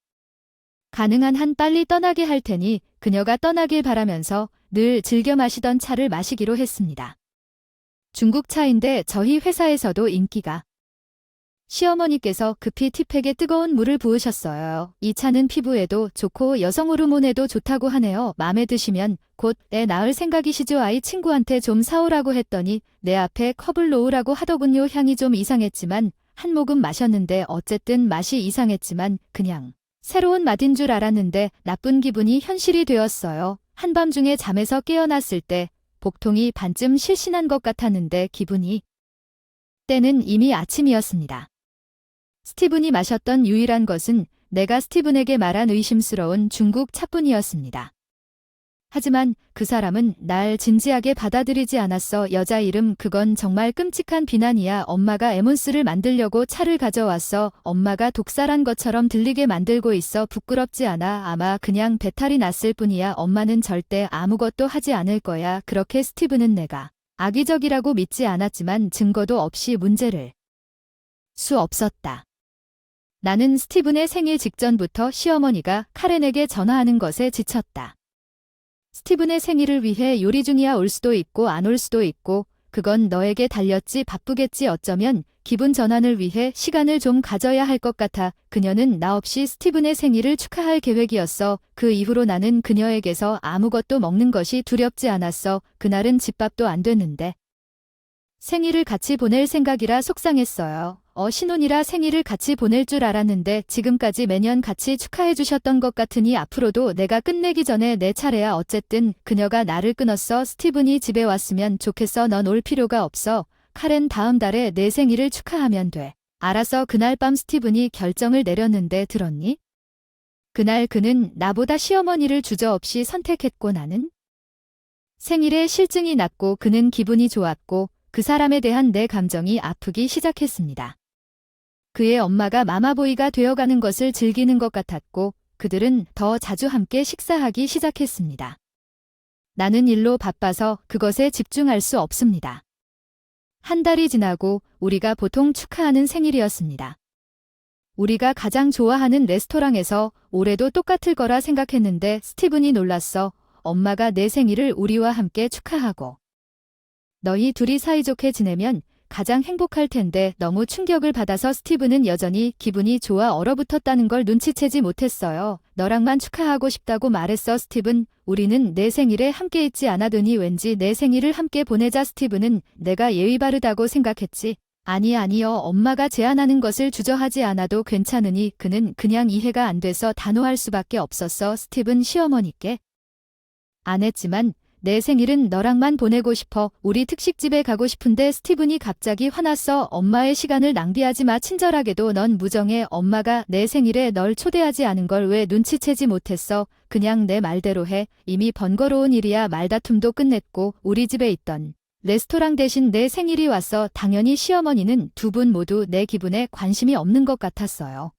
가능한 한 빨리 떠나게 할 테니 그녀가 떠나길 바라면서 늘 즐겨 마시던 차를 마시기로 했습니다. 중국차인데 저희 회사에서도 인기가. 시어머니께서 급히 티팩에 뜨거운 물을 부으셨어요. 이 차는 피부에도 좋고 여성 호르몬에도 좋다고 하네요. 마음에 드시면 곧 애 낳을 생각이시죠? 아이 친구한테 좀 사오라고 했더니 내 앞에 컵을 놓으라고 하더군요. 향이 좀 이상했지만 한 모금 마셨는데 어쨌든 맛이 이상했지만 그냥 새로운 맛인 줄 알았는데 나쁜 기분이 현실이 되었어요. 한밤중에 잠에서 깨어났을 때 복통이 반쯤 실신한 것 같았는데 기분이 때는 이미 아침이었습니다. 스티븐이 마셨던 유일한 것은 내가 스티븐에게 말한 의심스러운 중국 차뿐이었습니다. 하지만 그 사람은 날 진지하게 받아들이지 않았어. 여자 이름 그건 정말 끔찍한 비난이야. 엄마가 에몬스를 만들려고 차를 가져왔어. 엄마가 독살한 것처럼 들리게 만들고 있어. 부끄럽지 않아. 아마 그냥 배탈이 났을 뿐이야. 엄마는 절대 아무것도 하지 않을 거야. 그렇게 스티븐은 내가 악의적이라고 믿지 않았지만 증거도 없이 문제를 수 없었다. 나는 스티븐의 생일 직전부터 시어머니가 카렌에게 전화하는 것에 지쳤다. 스티븐의 생일을 위해 요리 중이야. 올 수도 있고 안 올 수도 있고 그건 너에게 달렸지. 바쁘겠지. 어쩌면 기분 전환을 위해 시간을 좀 가져야 할 것 같아. 그녀는 나 없이 스티븐의 생일을 축하할 계획이었어. 그 이후로 나는 그녀에게서 아무것도 먹는 것이 두렵지 않았어. 그날은 집밥도 안 됐는데 생일을 같이 보낼 생각이라 속상했어요. 신혼이라 생일을 같이 보낼 줄 알았는데 지금까지 매년 같이 축하해 주셨던 것 같으니 앞으로도 내가 끝내기 전에 내 차례야. 어쨌든 그녀가 나를 끊었어. 스티븐이 집에 왔으면 좋겠어. 넌 올 필요가 없어. 카렌 다음 달에 내 생일을 축하하면 돼. 알았어. 그날 밤 스티븐이 결정을 내렸는데 들었니? 그날 그는 나보다 시어머니를 주저없이 선택했고 나는 생일에 실증이 났고 그는 기분이 좋았고 그 사람에 대한 내 감정이 아프기 시작했습니다. 그의 엄마가 마마보이가 되어가는 것을 즐기는 것 같았고 그들은 더 자주 함께 식사하기 시작했습니다. 나는 일로 바빠서 그것에 집중할 수 없습니다. 한 달이 지나고 우리가 보통 축하하는 생일이었습니다. 우리가 가장 좋아하는 레스토랑에서 올해도 똑같을 거라 생각했는데 스티븐이 놀랐어. 엄마가 내 생일을 우리와 함께 축하하고 너희 둘이 사이좋게 지내면 가장 행복할 텐데 너무 충격을 받아서 스티븐은 여전히 기분이 좋아 얼어붙었다는 걸 눈치채지 못했어요. 너랑만 축하하고 싶다고 말했어. 스티븐, 우리는 내 생일에 함께 있지 않아더니 왠지 내 생일을 함께 보내자. 스티븐은 내가 예의 바르다고 생각했지. 아니요. 엄마가 제안하는 것을 주저하지 않아도 괜찮으니 그는 그냥 이해가 안 돼서 단호할 수밖에 없었어. 스티븐 시어머니께 안 했지만 내 생일은 너랑만 보내고 싶어. 우리 특식집에 가고 싶은데 스티븐이 갑자기 화났어. 엄마의 시간을 낭비하지 마. 친절하게도 넌 무정해. 엄마가 내 생일에 널 초대하지 않은 걸 왜 눈치채지 못했어. 그냥 내 말대로 해. 이미 번거로운 일이야. 말다툼도 끝냈고 우리 집에 있던 레스토랑 대신 내 생일이 왔어. 당연히 시어머니는 두 분 모두 내 기분에 관심이 없는 것 같았어요.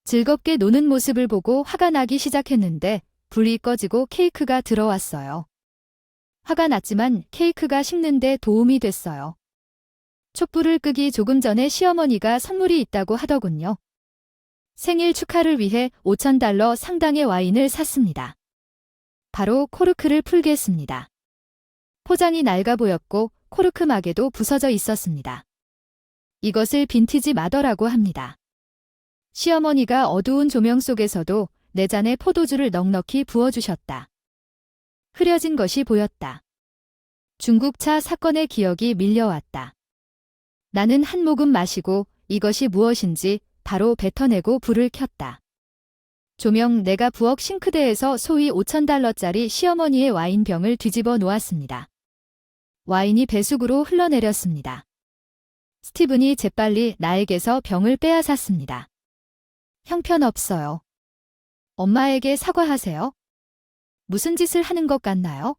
즐겁게 노는 모습을 보고 화가 나기 시작했는데 불이 꺼지고 케이크가 들어왔어요. 화가 났지만 케이크가 식는데 도움이 됐어요. 촛불을 끄기 조금 전에 시어머니가 선물이 있다고 하더군요. 생일 축하를 위해 $5,000 상당의 와인을 샀습니다. 바로 코르크를 풀겠습니다. 포장이 낡아 보였고 코르크 막에도 부서져 있었습니다. 이것을 빈티지 마더라고 합니다. 시어머니가 어두운 조명 속에서도 내 잔에 포도주를 넉넉히 부어주셨다. 흐려진 것이 보였다. 중국차 사건의 기억이 밀려왔다. 나는 한 모금 마시고 이것이 무엇인지 바로 뱉어내고 불을 켰다. 조명 내가 부엌 싱크대에서 소위 $5,000짜리 시어머니의 와인병을 뒤집어 놓았습니다. 와인이 배수구로 흘러내렸습니다. 스티븐이 재빨리 나에게서 병을 빼앗았습니다. 형편없어요. 엄마에게 사과하세요. 무슨 짓을 하는 것 같나요?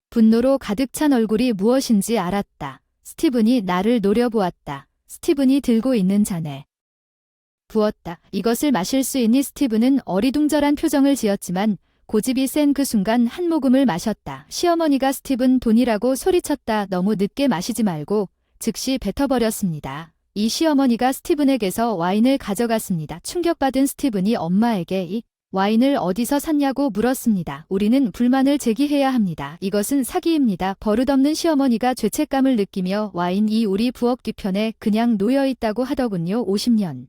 분노로 가득 찬 얼굴이 무엇인지 알았다. 스티븐이 나를 노려보았다. 스티븐이 들고 있는 잔에 부었다. 이것을 마실 수 있니? 스티븐은 어리둥절한 표정을 지었지만 고집이 센 그 순간 한 모금을 마셨다. 시어머니가 스티븐 돈이라고 소리쳤다. 너무 늦게 마시지 말고 즉시 뱉어버렸습니다. 이 시어머니가 스티븐에게서 와인을 가져갔습니다. 충격받은 스티븐이 엄마에게 이 와인을 어디서 샀냐고 물었습니다. 우리는 불만을 제기해야 합니다. 이것은 사기입니다. 버릇없는 시어머니가 죄책감을 느끼며 와인이 우리 부엌 뒤편에 그냥 놓여있다고 하더군요. 50년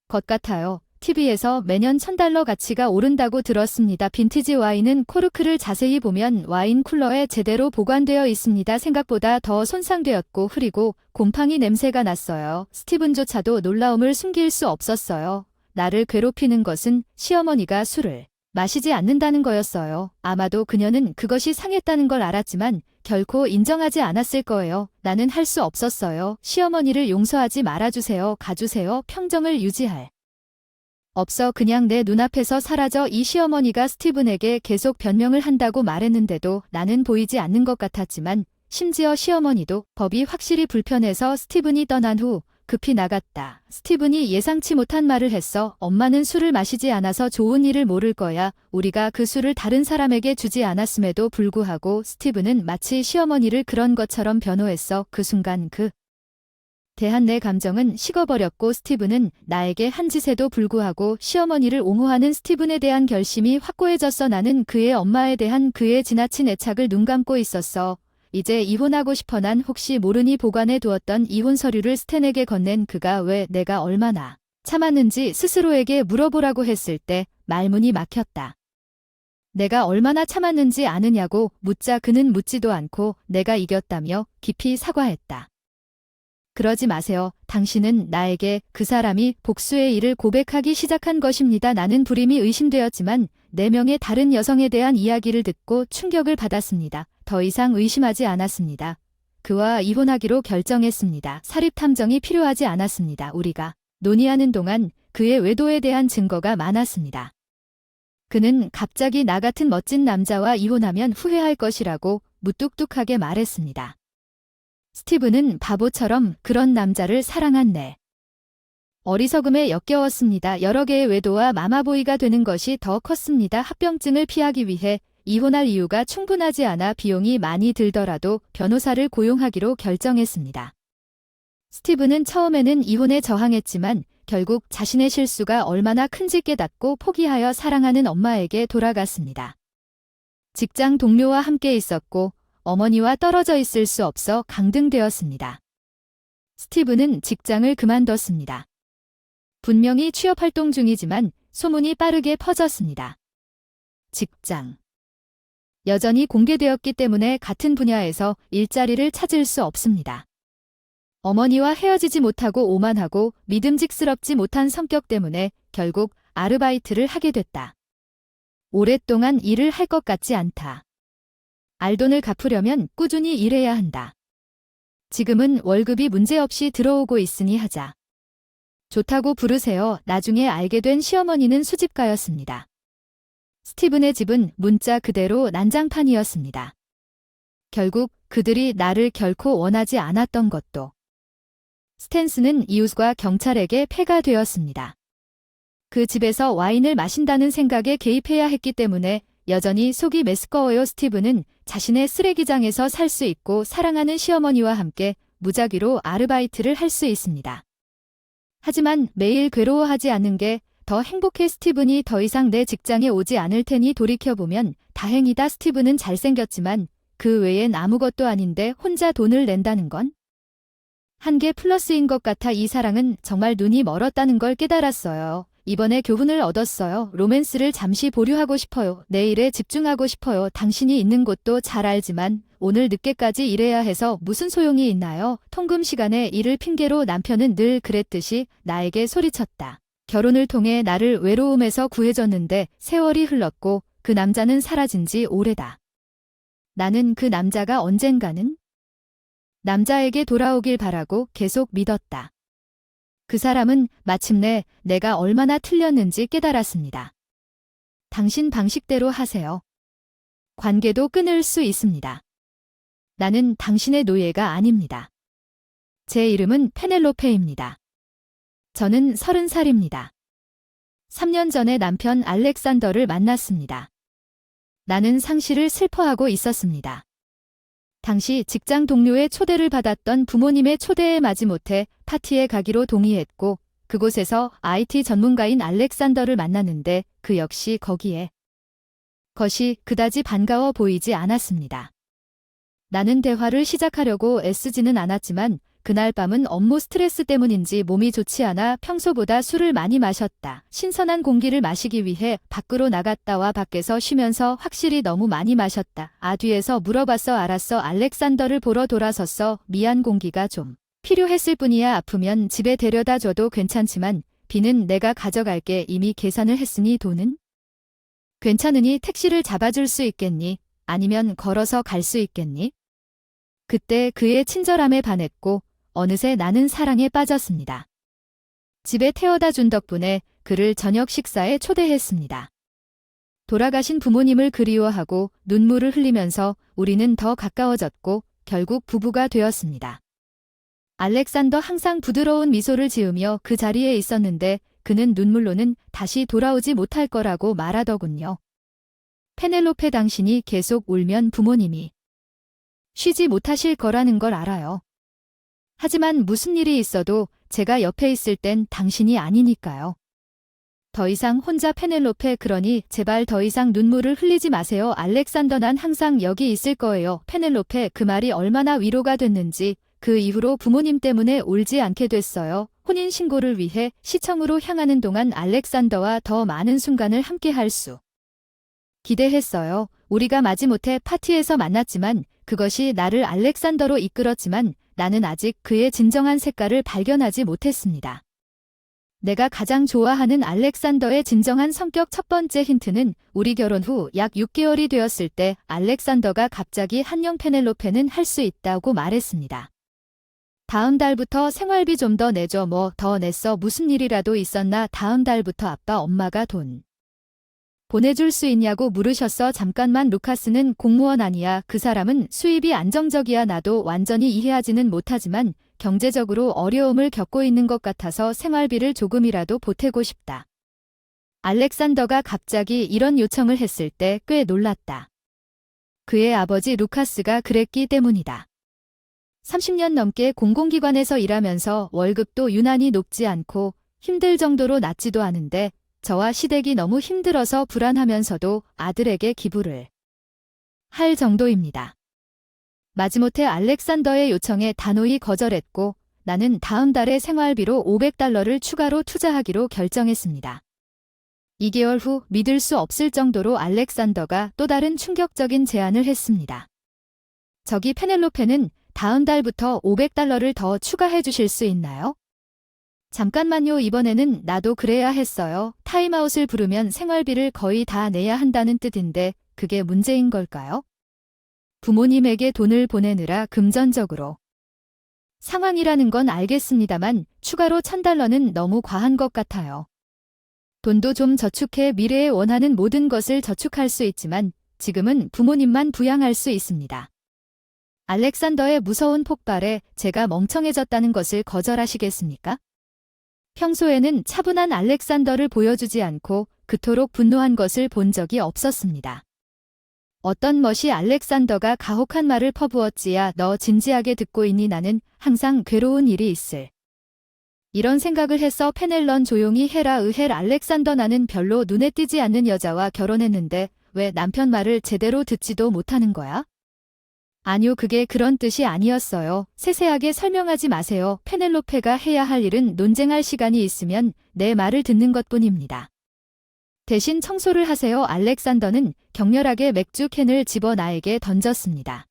것 같아요. TV에서 매년 $1,000 가치가 오른다고 들었습니다. 빈티지 와인은 코르크를 자세히 보면 와인 쿨러에 제대로 보관되어 있습니다. 생각보다 더 손상되었고 흐리고 곰팡이 냄새가 났어요. 스티븐조차도 놀라움을 숨길 수 없었어요. 나를 괴롭히는 것은 시어머니가 술을 마시지 않는다는 거였어요. 아마도 그녀는 그것이 상했다는 걸 알았지만 결코 인정하지 않았을 거예요. 나는 할 수 없었어요. 시어머니를 용서하지 말아주세요. 가주세요. 평정을 유지할 없어. 그냥 내 눈앞에서 사라져. 이 시어머니가 스티븐에게 계속 변명을 한다고 말했는데도 나는 보이지 않는 것 같았지만 심지어 시어머니도 법이 확실히 불편해서 스티븐이 떠난 후 급히 나갔다. 스티븐이 예상치 못한 말을 했어. 엄마는 술을 마시지 않아서 좋은 일을 모를 거야. 우리가 그 술을 다른 사람에게 주지 않았음에도 불구하고 스티븐은 마치 시어머니를 그런 것처럼 변호했어. 그 순간 대한 내 감정은 식어버렸고 스티븐은 나에게 한 짓에도 불구하고 시어머니를 옹호하는 스티븐에 대한 결심이 확고해졌어. 나는 그의 엄마에 대한 그의 지나친 애착을 눈감고 있었어. 이제 이혼하고 싶어. 난 혹시 모르니 보관해 두었던 이혼 서류를 스탠에게 건넨 그가 왜 내가 얼마나 참았는지 스스로에게 물어보라고 했을 때 말문이 막혔다. 내가 얼마나 참았는지 아느냐고 묻자 그는 묻지도 않고 내가 이겼다며 깊이 사과했다. 그러지 마세요. 당신은 나에게 그 사람이 복수의 일을 고백하기 시작한 것입니다. 나는 불임이 의심되었지만 4명의 다른 여성에 대한 이야기를 듣고 충격을 받았습니다. 더 이상 의심하지 않았습니다. 그와 이혼하기로 결정했습니다. 사립 탐정이 필요하지 않았습니다. 우리가 논의하는 동안 그의 외도에 대한 증거가 많았습니다. 그는 갑자기 나 같은 멋진 남자와 이혼하면 후회할 것이라고 무뚝뚝하게 말했습니다. 스티븐은 바보처럼 그런 남자를 사랑한 어리석음에 역겨웠습니다. 여러 개의 외도와 마마보이가 되는 것이 더 컸습니다. 합병증을 피하기 위해 이혼할 이유가 충분하지 않아 비용이 많이 들더라도 변호사를 고용하기로 결정했습니다. 스티븐은 처음에는 이혼에 저항했지만 결국 자신의 실수가 얼마나 큰지 깨닫고 포기하여 사랑하는 엄마에게 돌아갔습니다. 직장 동료와 함께 있었고 어머니와 떨어져 있을 수 없어 강등되었습니다. 스티븐은 직장을 그만뒀습니다. 분명히 취업활동 중이지만 소문이 빠르게 퍼졌습니다. 직장. 여전히 공개되었기 때문에 같은 분야에서 일자리를 찾을 수 없습니다. 어머니와 헤어지지 못하고 오만하고 믿음직스럽지 못한 성격 때문에 결국 아르바이트를 하게 됐다. 오랫동안 일을 할 것 같지 않다. 알돈을 갚으려면 꾸준히 일해야 한다. 지금은 월급이 문제없이 들어오고 있으니 하자. 좋다고 부르세요. 나중에 알게 된 시어머니는 수집가였습니다. 스티븐의 집은 문자 그대로 난장판이었습니다. 결국 그들이 나를 결코 원하지 않았던 것도 스탠스는 이웃과 경찰에게 패가 되었습니다. 그 집에서 와인을 마신다는 생각에 개입해야 했기 때문에 여전히 속이 메스꺼워요. 스티븐은 자신의 쓰레기장에서 살 수 있고 사랑하는 시어머니와 함께 무작위로 아르바이트를 할 수 있습니다. 하지만 매일 괴로워하지 않는 게 더 행복해. 스티븐이 더 이상 내 직장에 오지 않을 테니 돌이켜보면 다행이다. 스티븐은 잘생겼지만 그 외엔 아무것도 아닌데 혼자 돈을 낸다는 건 한계 플러스인 것 같아. 이 사랑은 정말 눈이 멀었다는 걸 깨달았어요. 이번에 교훈을 얻었어요. 로맨스를 잠시 보류하고 싶어요. 내일에 집중하고 싶어요. 당신이 있는 곳도 잘 알지만 오늘 늦게까지 일해야 해서 무슨 소용이 있나요? 통금 시간에 일을 핑계로 남편은 늘 그랬듯이 나에게 소리쳤다. 결혼을 통해 나를 외로움에서 구해줬는데 세월이 흘렀고 그 남자는 사라진 지 오래다. 나는 그 남자가 언젠가는 남자에게 돌아오길 바라고 계속 믿었다. 그 사람은 마침내 내가 얼마나 틀렸는지 깨달았습니다. 당신 방식대로 하세요. 관계도 끊을 수 있습니다. 나는 당신의 노예가 아닙니다. 제 이름은 페넬로페입니다. 저는 30살입니다. 3년 전에 남편 알렉산더를 만났습니다. 나는 상실을 슬퍼하고 있었습니다. 당시 직장 동료의 초대를 받았던 부모님의 초대에 마지못해 파티에 가기로 동의했고 그곳에서 IT 전문가인 알렉산더를 만났는데 그 역시 거기에 것이 그다지 반가워 보이지 않았습니다. 나는 대화를 시작하려고 애쓰지는 않았지만 그날 밤은 업무 스트레스 때문인지 몸이 좋지 않아 평소보다 술을 많이 마셨다. 신선한 공기를 마시기 위해 밖으로 나갔다와 밖에서 쉬면서 확실히 너무 많이 마셨다. 뒤에서 물어봤어. 알았어. 알렉산더를 보러 돌아섰어. 미안, 공기가 좀 필요했을 뿐이야. 아프면 집에 데려다 줘도 괜찮지만 비는 내가 가져갈게. 이미 계산을 했으니 돈은? 괜찮으니 택시를 잡아줄 수 있겠니? 아니면 걸어서 갈 수 있겠니? 그때 그의 친절함에 반했고 어느새 나는 사랑에 빠졌습니다. 집에 태워다 준 덕분에 그를 저녁 식사에 초대했습니다. 돌아가신 부모님을 그리워하고 눈물을 흘리면서 우리는 더 가까워졌고 결국 부부가 되었습니다. 알렉산더 항상 부드러운 미소를 지으며 그 자리에 있었는데 그는 눈물로는 다시 돌아오지 못할 거라고 말하더군요. 페넬로페, 당신이 계속 울면 부모님이 쉬지 못하실 거라는 걸 알아요. 하지만 무슨 일이 있어도 제가 옆에 있을 땐 당신이 아니니까요. 더 이상 혼자. 페넬로페, 그러니 제발 더 이상 눈물을 흘리지 마세요. 알렉산더, 난 항상 여기 있을 거예요. 페넬로페, 그 말이 얼마나 위로가 됐는지 그 이후로 부모님 때문에 울지 않게 됐어요. 혼인신고를 위해 시청으로 향하는 동안 알렉산더와 더 많은 순간을 함께 할 수 기대했어요. 우리가 마지못해 파티에서 만났지만 그것이 나를 알렉산더로 이끌었지만 나는 아직 그의 진정한 색깔을 발견하지 못했습니다. 내가 가장 좋아하는 알렉산더의 진정한 성격. 첫 번째 힌트는 우리 결혼 후 약 6개월이 되었을 때 알렉산더가 갑자기 한영, 페넬로페는 할 수 있다고 말했습니다. 다음 달부터 생활비 좀 더 내줘. 뭐 더 냈어? 무슨 일이라도 있었나? 다음 달부터 아빠 엄마가 돈 보내줄 수 있냐고 물으셨어. 잠깐만, 루카스는 공무원 아니야. 그 사람은 수입이 안정적이야. 나도 완전히 이해하지는 못하지만 경제적으로 어려움을 겪고 있는 것 같아서 생활비를 조금이라도 보태고 싶다. 알렉산더가 갑자기 이런 요청을 했을 때 꽤 놀랐다. 그의 아버지 루카스가 그랬기 때문이다. 30년 넘게 공공기관에서 일하면서 월급도 유난히 높지 않고 힘들 정도로 낮지도 않은데 저와 시댁이 너무 힘들어서 불안하면서도 아들에게 기부를 할 정도입니다. 마지못해 알렉산더의 요청에 단호히 거절했고 나는 다음 달에 생활비로 $500를 추가로 투자하기로 결정했습니다. 2개월 후 믿을 수 없을 정도로 알렉산더가 또 다른 충격적인 제안을 했습니다. 저기 페넬로페는 다음 달부터 $500를 더 추가해 주실 수 있나요? 잠깐만요. 이번에는 나도 그래야 했어요. 타임아웃을 부르면 생활비를 거의 다 내야 한다는 뜻인데 그게 문제인 걸까요? 부모님에게 돈을 보내느라 금전적으로 상황이라는 건 알겠습니다만 추가로 $1000는 너무 과한 것 같아요. 돈도 좀 저축해 미래에 원하는 모든 것을 저축할 수 있지만 지금은 부모님만 부양할 수 있습니다. 알렉산더의 무서운 폭발에 제가 멍청해졌다는 것을 거절하시겠습니까? 평소에는 차분한 알렉산더를 보여주지 않고 그토록 분노한 것을 본 적이 없었습니다. 어떤 멋이 알렉산더가 가혹한 말을 퍼부었지야. 너 진지하게 듣고 있니? 나는 항상 괴로운 일이 있을 이런 생각을 해서 페넬런 조용히 해라 의헬 알렉산더 나는 별로 눈에 띄지 않는 여자와 결혼했는데 왜 남편 말을 제대로 듣지도 못하는 거야? 아니요, 그게 그런 뜻이 아니었어요. 세세하게 설명하지 마세요. 페넬로페가 해야 할 일은 논쟁할 시간이 있으면 내 말을 듣는 것뿐입니다. 대신 청소를 하세요. 알렉산더는 격렬하게 맥주 캔을 집어 나에게 던졌습니다.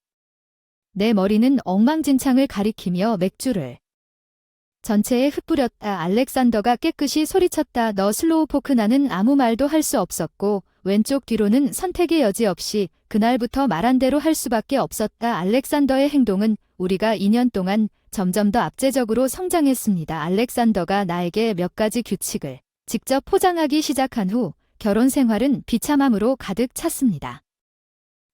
내 머리는 엉망진창을 가리키며 맥주를 전체에 흩뿌렸다. 알렉산더가 깨끗이 소리쳤다. 너 슬로우 포크. 나는 아무 말도 할 수 없었고 왼쪽 뒤로는 선택의 여지 없이 그날부터 말한 대로 할 수밖에 없었다. 알렉산더의 행동은 우리가 2년 동안 점점 더 압제적으로 성장했습니다. 알렉산더가 나에게 몇 가지 규칙을 직접 포장하기 시작한 후 결혼 생활은 비참함으로 가득 찼습니다.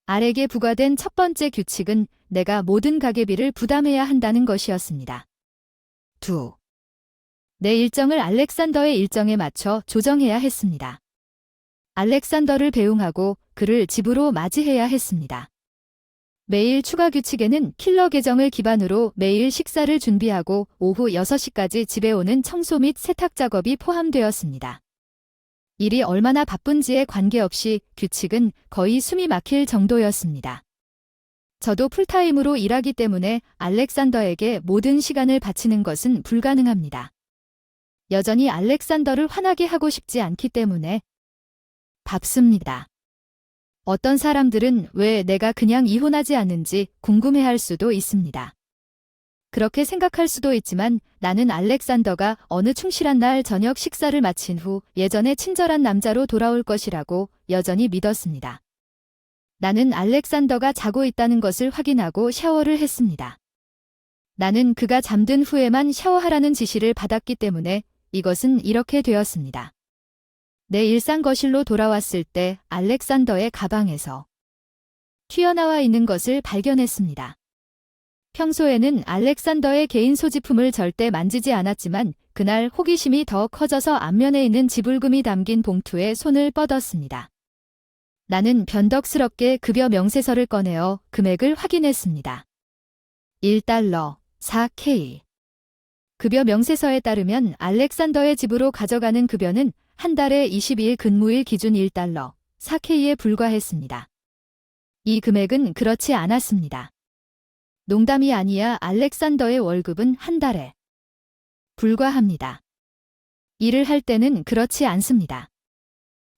알에게 부과된 첫 번째 규칙은 내가 모든 가계비를 부담해야 한다는 것이었습니다. 2. 내 일정을 알렉산더의 일정에 맞춰 조정해야 했습니다. 알렉산더를 배웅하고 그를 집으로 맞이해야 했습니다. 매일 추가 규칙에는 킬러 계정을 기반으로 매일 식사를 준비하고 오후 6시까지 집에 오는 청소 및 세탁 작업이 포함되었습니다. 일이 얼마나 바쁜지에 관계없이 규칙은 거의 숨이 막힐 정도였습니다. 저도 풀타임으로 일하기 때문에 알렉산더에게 모든 시간을 바치는 것은 불가능합니다. 여전히 알렉산더를 화나게 하고 싶지 않기 때문에 바쁩니다. 어떤 사람들은 왜 내가 그냥 이혼하지 않는지 궁금해할 수도 있습니다. 그렇게 생각할 수도 있지만 나는 알렉산더가 어느 충실한 날 저녁 식사를 마친 후 예전의 친절한 남자로 돌아올 것이라고 여전히 믿었습니다. 나는 알렉산더가 자고 있다는 것을 확인하고 샤워를 했습니다. 나는 그가 잠든 후에만 샤워하라는 지시를 받았기 때문에 이것은 이렇게 되었습니다. 내 일상 거실로 돌아왔을 때 알렉산더의 가방에서 튀어나와 있는 것을 발견했습니다. 평소에는 알렉산더의 개인 소지품을 절대 만지지 않았지만 그날 호기심이 더 커져서 앞면에 있는 지불금이 담긴 봉투에 손을 뻗었습니다. 나는 변덕스럽게 급여 명세서를 꺼내어 금액을 확인했습니다. 1달러 4K. 급여 명세서에 따르면 알렉산더의 집으로 가져가는 급여는 한 달에 22일 근무일 기준 1달러 4K에 불과했습니다. 이 금액은 그렇지 않았습니다. 농담이 아니야. 알렉산더의 월급은 한 달에 불과합니다. 일을 할 때는 그렇지 않습니다.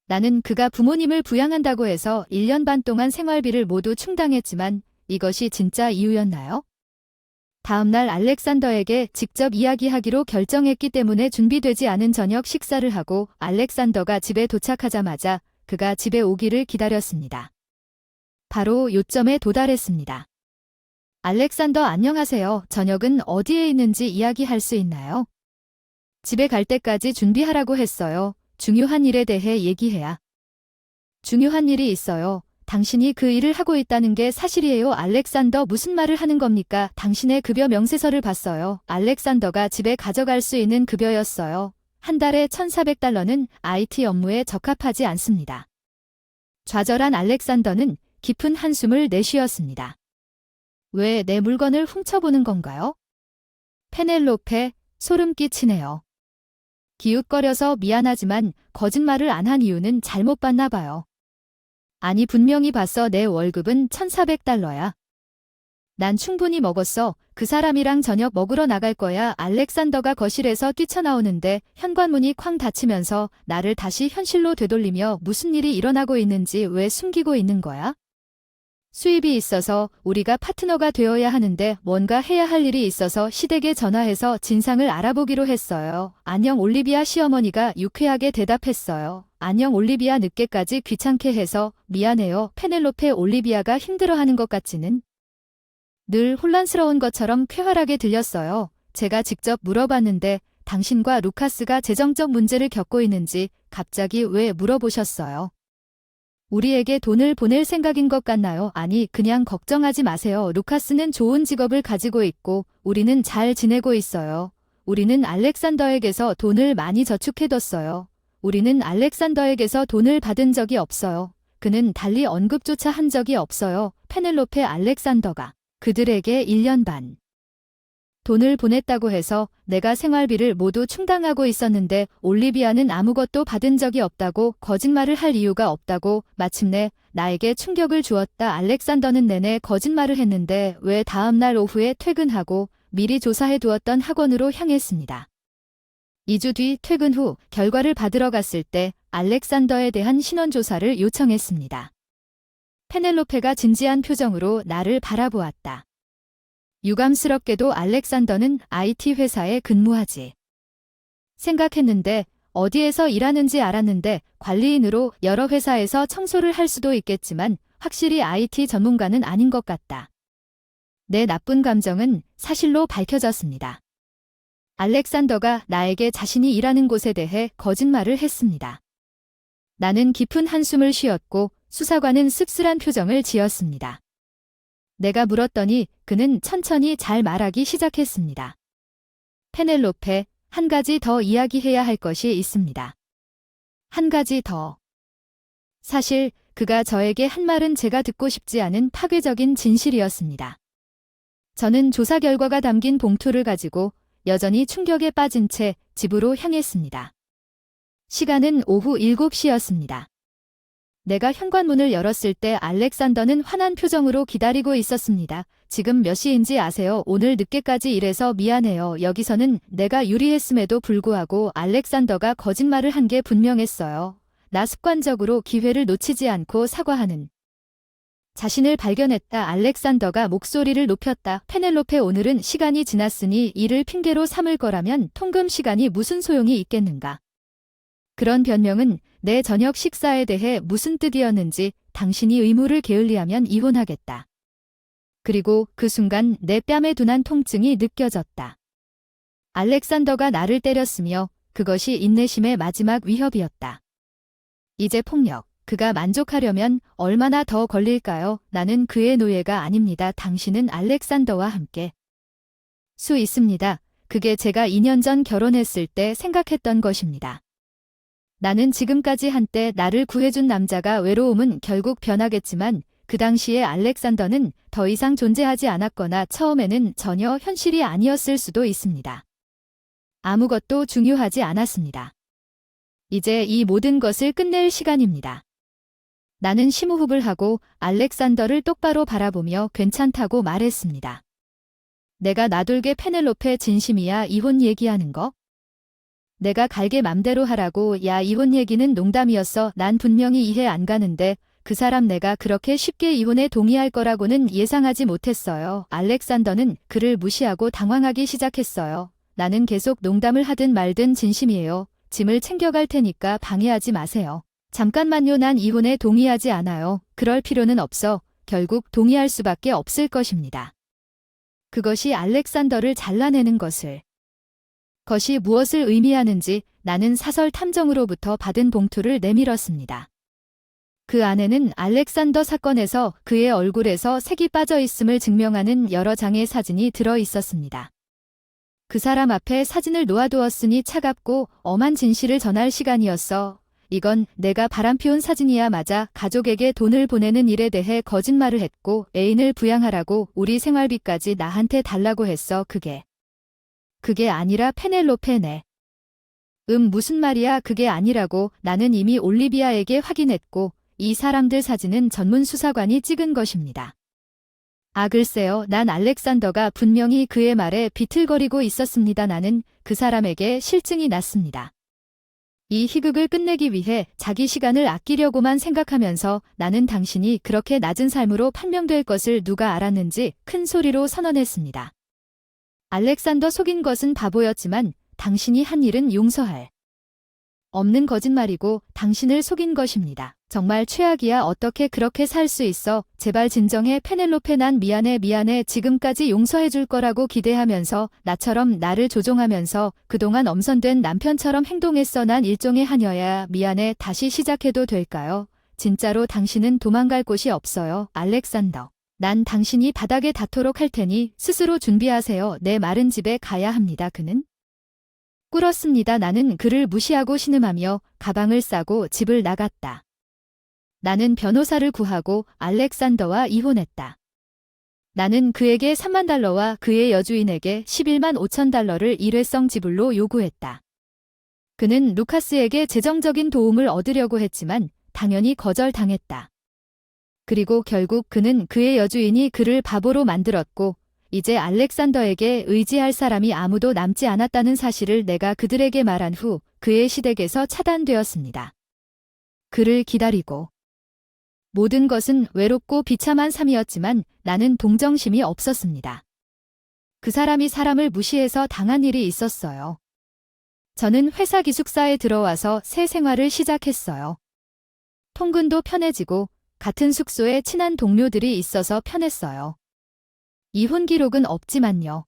나는 그가 부모님을 부양한다고 해서 1년 반 동안 생활비를 모두 충당했지만 이것이 진짜 이유였나요? 다음 날 알렉산더에게 직접 이야기하기로 결정했기 때문에 준비되지 않은 저녁 식사를 하고 알렉산더가 집에 도착하자마자 그가 집에 오기를 기다렸습니다. 바로 요점에 도달했습니다. 알렉산더 안녕하세요. 저녁은 어디에 있는지 이야기할 수 있나요? 집에 갈 때까지 준비하라고 했어요. 중요한 일에 대해 얘기해야. 중요한 일이 있어요. 당신이 그 일을 하고 있다는 게 사실이에요. 알렉산더 무슨 말을 하는 겁니까? 당신의 급여 명세서를 봤어요. 알렉산더가 집에 가져갈 수 있는 급여였어요. 한 달에 1,400달러는 IT 업무에 적합하지 않습니다. 좌절한 알렉산더는 깊은 한숨을 내쉬었습니다. 왜 내 물건을 훔쳐보는 건가요? 페넬로페, 소름 끼치네요. 기웃거려서 미안하지만 거짓말을 안 한 이유는 잘못 봤나 봐요. 아니 분명히 봤어. 내 월급은 1,400달러야. 난 충분히 먹었어. 그 사람이랑 저녁 먹으러 나갈 거야. 알렉산더가 거실에서 뛰쳐나오는데 현관문이 쾅 닫히면서 나를 다시 현실로 되돌리며 무슨 일이 일어나고 있는지 왜 숨기고 있는 거야? 수입이 있어서 우리가 파트너가 되어야 하는데 뭔가 해야 할 일이 있어서 시댁에 전화해서 진상을 알아보기로 했어요. 안녕 올리비아. 시어머니가 유쾌하게 대답했어요. 안녕 올리비아. 늦게까지 귀찮게 해서 미안해요. 페넬로페. 올리비아가 힘들어하는 것 같지는 늘 혼란스러운 것처럼 쾌활하게 들렸어요. 제가 직접 물어봤는데 당신과 루카스가 재정적 문제를 겪고 있는지 갑자기 왜 물어보셨어요? 우리에게 돈을 보낼 생각인 것 같나요? 아니, 그냥 걱정하지 마세요. 루카스는 좋은 직업을 가지고 있고 우리는 잘 지내고 있어요. 우리는 알렉산더에게서 돈을 많이 저축해뒀어요. 우리는 알렉산더에게서 돈을 받은 적이 없어요. 그는 달리 언급조차 한 적이 없어요. 페넬로페. 알렉산더가 그들에게 1년 반 돈을 보냈다고 해서 내가 생활비를 모두 충당하고 있었는데 올리비아는 아무것도 받은 적이 없다고 거짓말을 할 이유가 없다고 마침내 나에게 충격을 주었다. 알렉산더는 내내 거짓말을 했는데 왜 다음날 오후에 퇴근하고 미리 조사해 두었던 학원으로 향했습니다. 2주 뒤 퇴근 후 결과를 받으러 갔을 때 알렉산더에 대한 신원조사를 요청했습니다. 페넬로페가 진지한 표정으로 나를 바라보았다. 유감스럽게도 알렉산더는 IT 회사에 근무하지. 생각했는데 어디에서 일하는지 알았는데 관리인으로 여러 회사에서 청소를 할 수도 있겠지만 확실히 IT 전문가는 아닌 것 같다. 내 나쁜 감정은 사실로 밝혀졌습니다. 알렉산더가 나에게 자신이 일하는 곳에 대해 거짓말을 했습니다. 나는 깊은 한숨을 쉬었고 수사관은 씁쓸한 표정을 지었습니다. 내가 물었더니 그는 천천히 잘 말하기 시작했습니다. 페넬로페, 한 가지 더 이야기해야 할 것이 있습니다. 한 가지 더. 사실 그가 저에게 한 말은 제가 듣고 싶지 않은 파괴적인 진실이었습니다. 저는 조사 결과가 담긴 봉투를 가지고 여전히 충격에 빠진 채 집으로 향했습니다. 시간은 오후 7시였습니다. 내가 현관문을 열었을 때 알렉산더는 환한 표정으로 기다리고 있었습니다. 지금 몇 시인지 아세요? 오늘 늦게까지 일해서 미안해요. 여기서는 내가 유리했음에도 불구하고 알렉산더가 거짓말을 한 게 분명했어요. 나 습관적으로 기회를 놓치지 않고 사과하는 자신을 발견했다. 알렉산더가 목소리를 높였다. 페넬로페, 오늘은 시간이 지났으니 일을 핑계로 삼을 거라면 통금 시간이 무슨 소용이 있겠는가? 그런 변명은 내 저녁 식사에 대해 무슨 뜻이었는지 당신이 의무를 게을리하면 이혼하겠다. 그리고 그 순간 내 뺨에 둔한 통증이 느껴졌다. 알렉산더가 나를 때렸으며 그것이 인내심의 마지막 위협이었다. 이제 폭력. 그가 만족하려면 얼마나 더 걸릴까요? 나는 그의 노예가 아닙니다. 당신은 알렉산더와 함께 수 있습니다. 그게 제가 2년 전 결혼했을 때 생각했던 것입니다. 나는 지금까지 한때 나를 구해준 남자가 외로움은 결국 변하겠지만 그 당시에 알렉산더는 더 이상 존재하지 않았거나 처음에는 전혀 현실이 아니었을 수도 있습니다. 아무것도 중요하지 않았습니다. 이제 이 모든 것을 끝낼 시간입니다. 나는 심호흡을 하고 알렉산더를 똑바로 바라보며 괜찮다고 말했습니다. 내가 나돌게 페넬로페, 진심이야? 이혼 얘기하는 거? 내가 갈게 맘대로 하라고. 야, 이혼 얘기는 농담이었어. 난 분명히 이해 안 가는데 그 사람 내가 그렇게 쉽게 이혼에 동의할 거라고는 예상하지 못했어요. 알렉산더는 그를 무시하고 당황하기 시작했어요. 나는 계속 농담을 하든 말든 진심이에요. 짐을 챙겨갈 테니까 방해하지 마세요. 잠깐만요. 난 이혼에 동의하지 않아요. 그럴 필요는 없어. 결국 동의할 수밖에 없을 것입니다. 그것이 알렉산더를 잘라내는 것이 무엇을 의미하는지 나는 사설 탐정으로부터 받은 봉투를 내밀었습니다. 그 안에는 알렉산더 사건에서 그의 얼굴에서 색이 빠져 있음을 증명하는 여러 장의 사진이 들어 있었습니다. 그 사람 앞에 사진을 놓아두었으니 차갑고 엄한 진실을 전할 시간이었어. 이건 내가 바람피운 사진이야. 맞아. 가족에게 돈을 보내는 일에 대해 거짓말을 했고 애인을 부양하라고 우리 생활비까지 나한테 달라고 했어. 그게 아니라 페넬로페네. 무슨 말이야? 그게 아니라고. 나는 이미 올리비아에게 확인했고 이 사람들 사진은 전문 수사관이 찍은 것입니다. 아, 글쎄요. 난 알렉산더가 분명히 그의 말에 비틀거리고 있었습니다. 나는 그 사람에게 실증이 났습니다. 이 희극을 끝내기 위해 자기 시간을 아끼려고만 생각하면서 나는 당신이 그렇게 낮은 삶으로 판명될 것을 누가 알았는지 큰 소리로 선언했습니다. 알렉산더, 속인 것은 바보였지만 당신이 한 일은 용서할 없는 거짓말이고 당신을 속인 것입니다. 정말 최악이야. 어떻게 그렇게 살 수 있어? 제발 진정해. 페넬로페, 난 미안해. 지금까지 용서해 줄 거라고 기대하면서 나처럼 나를 조종하면서 그동안 엄선된 남편처럼 행동했어. 난 일종의 하녀야. 미안해. 다시 시작해도 될까요? 진짜로 당신은 도망갈 곳이 없어요. 알렉산더. 난 당신이 바닥에 닿도록 할 테니 스스로 준비하세요. 내 마른 집에 가야 합니다. 그는 꿇었습니다. 나는 그를 무시하고 신음하며 가방을 싸고 집을 나갔다. 나는 변호사를 구하고 알렉산더와 이혼했다. 나는 그에게 3만 달러와 그의 여주인에게 11만 5천 달러를 일회성 지불로 요구했다. 그는 루카스에게 재정적인 도움을 얻으려고 했지만 당연히 거절당했다. 그리고 결국 그는 그의 여주인이 그를 바보로 만들었고 이제 알렉산더에게 의지할 사람이 아무도 남지 않았다는 사실을 내가 그들에게 말한 후 그의 시댁에서 차단되었습니다. 그를 기다리고 모든 것은 외롭고 비참한 삶이었지만 나는 동정심이 없었습니다. 그 사람이 사람을 무시해서 당한 일이 있었어요. 저는 회사 기숙사에 들어와서 새 생활을 시작했어요. 통근도 편해지고 같은 숙소에 친한 동료들이 있어서 편했어요. 이혼 기록은 없지만요.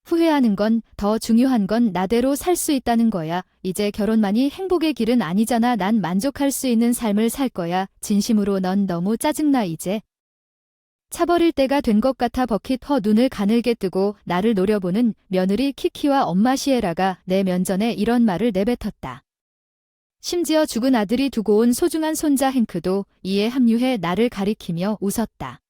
후회하는 건 더 중요한 건 나대로 살 수 있다는 거야. 이제 결혼만이 행복의 길은 아니잖아. 난 만족할 수 있는 삶을 살 거야. 진심으로 넌 너무 짜증나 이제. 차 버릴 때가 된 것 같아. 버킷 눈을 가늘게 뜨고 나를 노려보는 며느리 키키와 엄마 시에라가 내 면전에 이런 말을 내뱉었다. 심지어 죽은 아들이 두고 온 소중한 손자 행크도 이에 합류해 나를 가리키며 웃었다.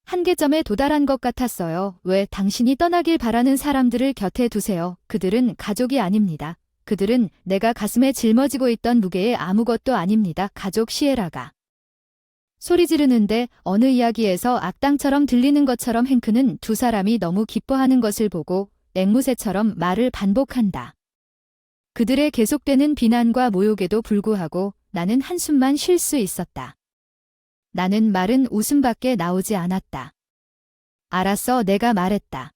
한계점에 도달한 것 같았어요. 왜 당신이 떠나길 바라는 사람들을 곁에 두세요. 그들은 가족이 아닙니다. 그들은 내가 가슴에 짊어지고 있던 무게의 아무것도 아닙니다. 가족 시에라가 소리 지르는데 어느 이야기에서 악당처럼 들리는 것처럼 행크는 두 사람이 너무 기뻐하는 것을 보고 앵무새처럼 말을 반복한다. 그들의 계속되는 비난과 모욕에도 불구하고 나는 한숨만 쉴 수 있었다. 나는 말은 웃음밖에 나오지 않았다. 알았어, 내가 말했다.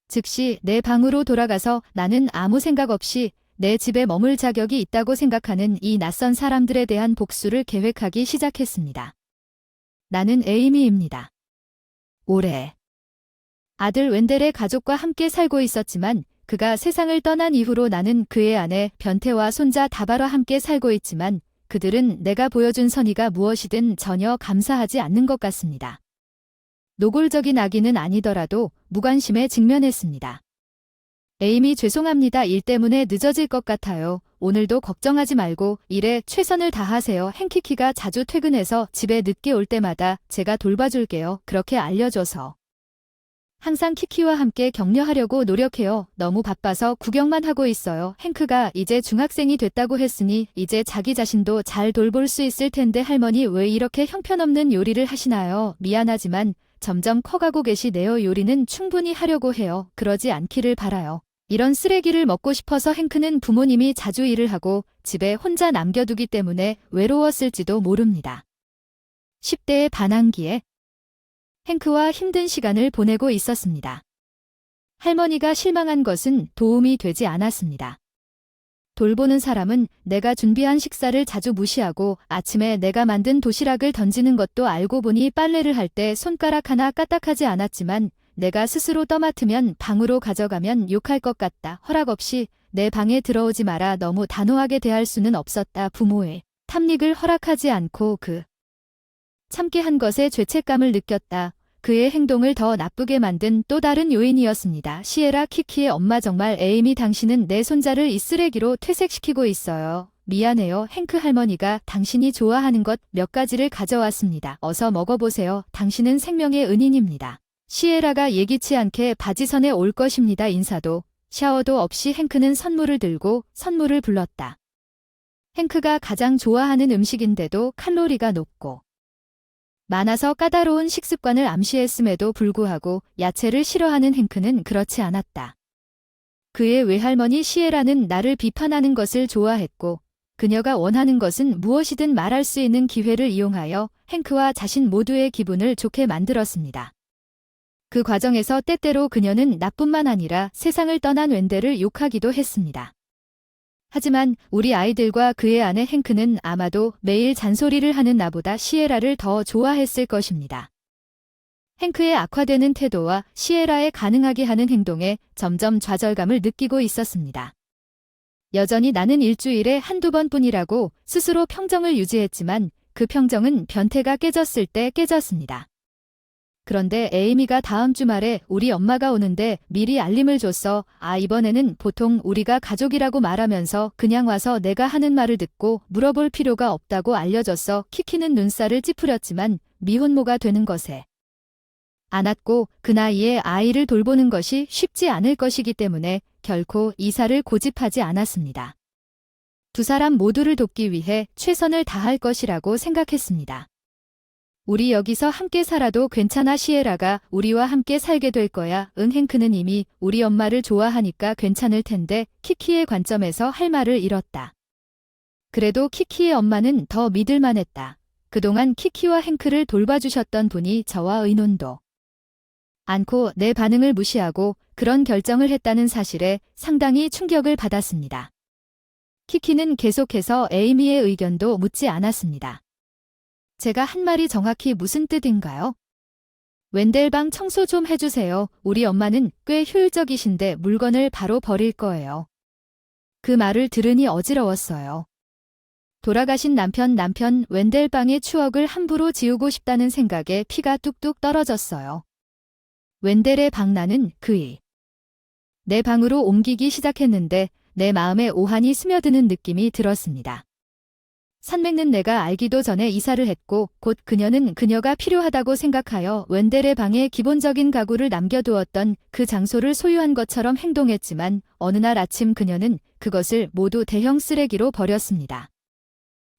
즉시 내 방으로 돌아가서 나는 아무 생각 없이 내 집에 머물 자격이 있다고 생각하는 이 낯선 사람들에 대한 복수를 계획하기 시작했습니다. 나는 에이미입니다. 올해 아들 웬델의 가족과 함께 살고 있었지만 그가 세상을 떠난 이후로 나는 그의 아내 변태와 손자 다바와 함께 살고 있지만 그들은 내가 보여준 선의가 무엇이든 전혀 감사하지 않는 것 같습니다. 노골적인 악의는 아니더라도 무관심에 직면했습니다. 에이미 죄송합니다. 일 때문에 늦어질 것 같아요. 오늘도 걱정하지 말고 일에 최선을 다하세요. 행키키가 자주 퇴근해서 집에 늦게 올 때마다 제가 돌봐줄게요. 그렇게 알려줘서. 항상 키키와 함께 격려하려고 노력해요. 너무 바빠서 구경만 하고 있어요. 행크가 이제 중학생이 됐다고 했으니 이제 자기 자신도 잘 돌볼 수 있을 텐데 할머니 왜 이렇게 형편없는 요리를 하시나요? 미안하지만 점점 커가고 계시네요. 요리는 충분히 하려고 해요. 그러지 않기를 바라요. 이런 쓰레기를 먹고 싶어서 행크는 부모님이 자주 일을 하고 집에 혼자 남겨두기 때문에 외로웠을지도 모릅니다. 10대의 반항기에 행크와 힘든 시간을 보내고 있었습니다. 할머니가 실망한 것은 도움이 되지 않았습니다. 돌보는 사람은 내가 준비한 식사를 자주 무시하고 아침에 내가 만든 도시락을 던지는 것도 알고 보니 빨래를 할 때 손가락 하나 까딱하지 않았지만 내가 스스로 떠맡으면 방으로 가져가면 욕할 것 같다. 허락 없이 내 방에 들어오지 마라. 너무 단호하게 대할 수는 없었다. 부모의 탐닉을 허락하지 않고 그 참게 한 것에 죄책감을 느꼈다. 그의 행동을 더 나쁘게 만든 또 다른 요인이었습니다. 시에라 키키의 엄마 정말 에이미 당신은 내 손자를 이 쓰레기로 퇴색시키고 있어요. 미안해요. 행크 할머니가 당신이 좋아하는 것 몇 가지를 가져왔습니다. 어서 먹어보세요. 당신은 생명의 은인입니다. 시에라가 예기치 않게 바지선에 올 것입니다. 인사도 샤워도 없이 행크는 선물을 들고 선물을 불렀다. 행크가 가장 좋아하는 음식인데도 칼로리가 높고 많아서 까다로운 식습관을 암시했음에도 불구하고 야채를 싫어하는 행크는 그렇지 않았다. 그의 외할머니 시에라는 나를 비판하는 것을 좋아했고 그녀가 원하는 것은 무엇이든 말할 수 있는 기회를 이용하여 행크와 자신 모두의 기분을 좋게 만들었습니다. 그 과정에서 때때로 그녀는 나뿐만 아니라 세상을 떠난 웬델을 욕하기도 했습니다. 하지만 우리 아이들과 그의 아내 행크는 아마도 매일 잔소리를 하는 나보다 시에라를 더 좋아했을 것입니다. 행크의 악화되는 태도와 시에라의 가능하게 하는 행동에 점점 좌절감을 느끼고 있었습니다. 여전히 나는 일주일에 한두 번뿐이라고 스스로 평정을 유지했지만 그 평정은 변태가 깨졌을 때 깨졌습니다. 그런데 에이미가 다음 주말에 우리 엄마가 오는데 미리 알림을 줬어. 이번에는 보통 우리가 가족이라고 말하면서 그냥 와서 내가 하는 말을 듣고 물어볼 필요가 없다고 알려줬어. 키키는 눈살을 찌푸렸지만 미혼모가 되는 것에 않았고 그 나이에 아이를 돌보는 것이 쉽지 않을 것이기 때문에 결코 이사를 고집하지 않았습니다. 두 사람 모두를 돕기 위해 최선을 다할 것이라고 생각했습니다. 우리 여기서 함께 살아도 괜찮아 시에라가 우리와 함께 살게 될 거야. 응 행크는 이미 우리 엄마를 좋아하니까 괜찮을 텐데 키키의 관점에서 할 말을 잃었다. 그래도 키키의 엄마는 더 믿을만했다. 그동안 키키와 행크를 돌봐주셨던 분이 저와 의논도 않고 내 반응을 무시하고 그런 결정을 했다는 사실에 상당히 충격을 받았습니다. 키키는 계속해서 에이미의 의견도 묻지 않았습니다. 제가 한 말이 정확히 무슨 뜻인가요? 웬델 방 청소 좀 해주세요. 우리 엄마는 꽤 효율적이신데 물건을 바로 버릴 거예요. 그 말을 들으니 어지러웠어요. 돌아가신 남편 웬델 방의 추억을 함부로 지우고 싶다는 생각에 피가 뚝뚝 떨어졌어요. 웬델의 방나는 그이 내 방으로 옮기기 시작했는데 내 마음에 오한이 스며드는 느낌이 들었습니다. 산맥는 내가 알기도 전에 이사를 했고 곧 그녀는 그녀가 필요하다고 생각하여 웬델의 방에 기본적인 가구를 남겨두었던 그 장소를 소유한 것처럼 행동했지만 어느 날 아침 그녀는 그것을 모두 대형 쓰레기로 버렸습니다.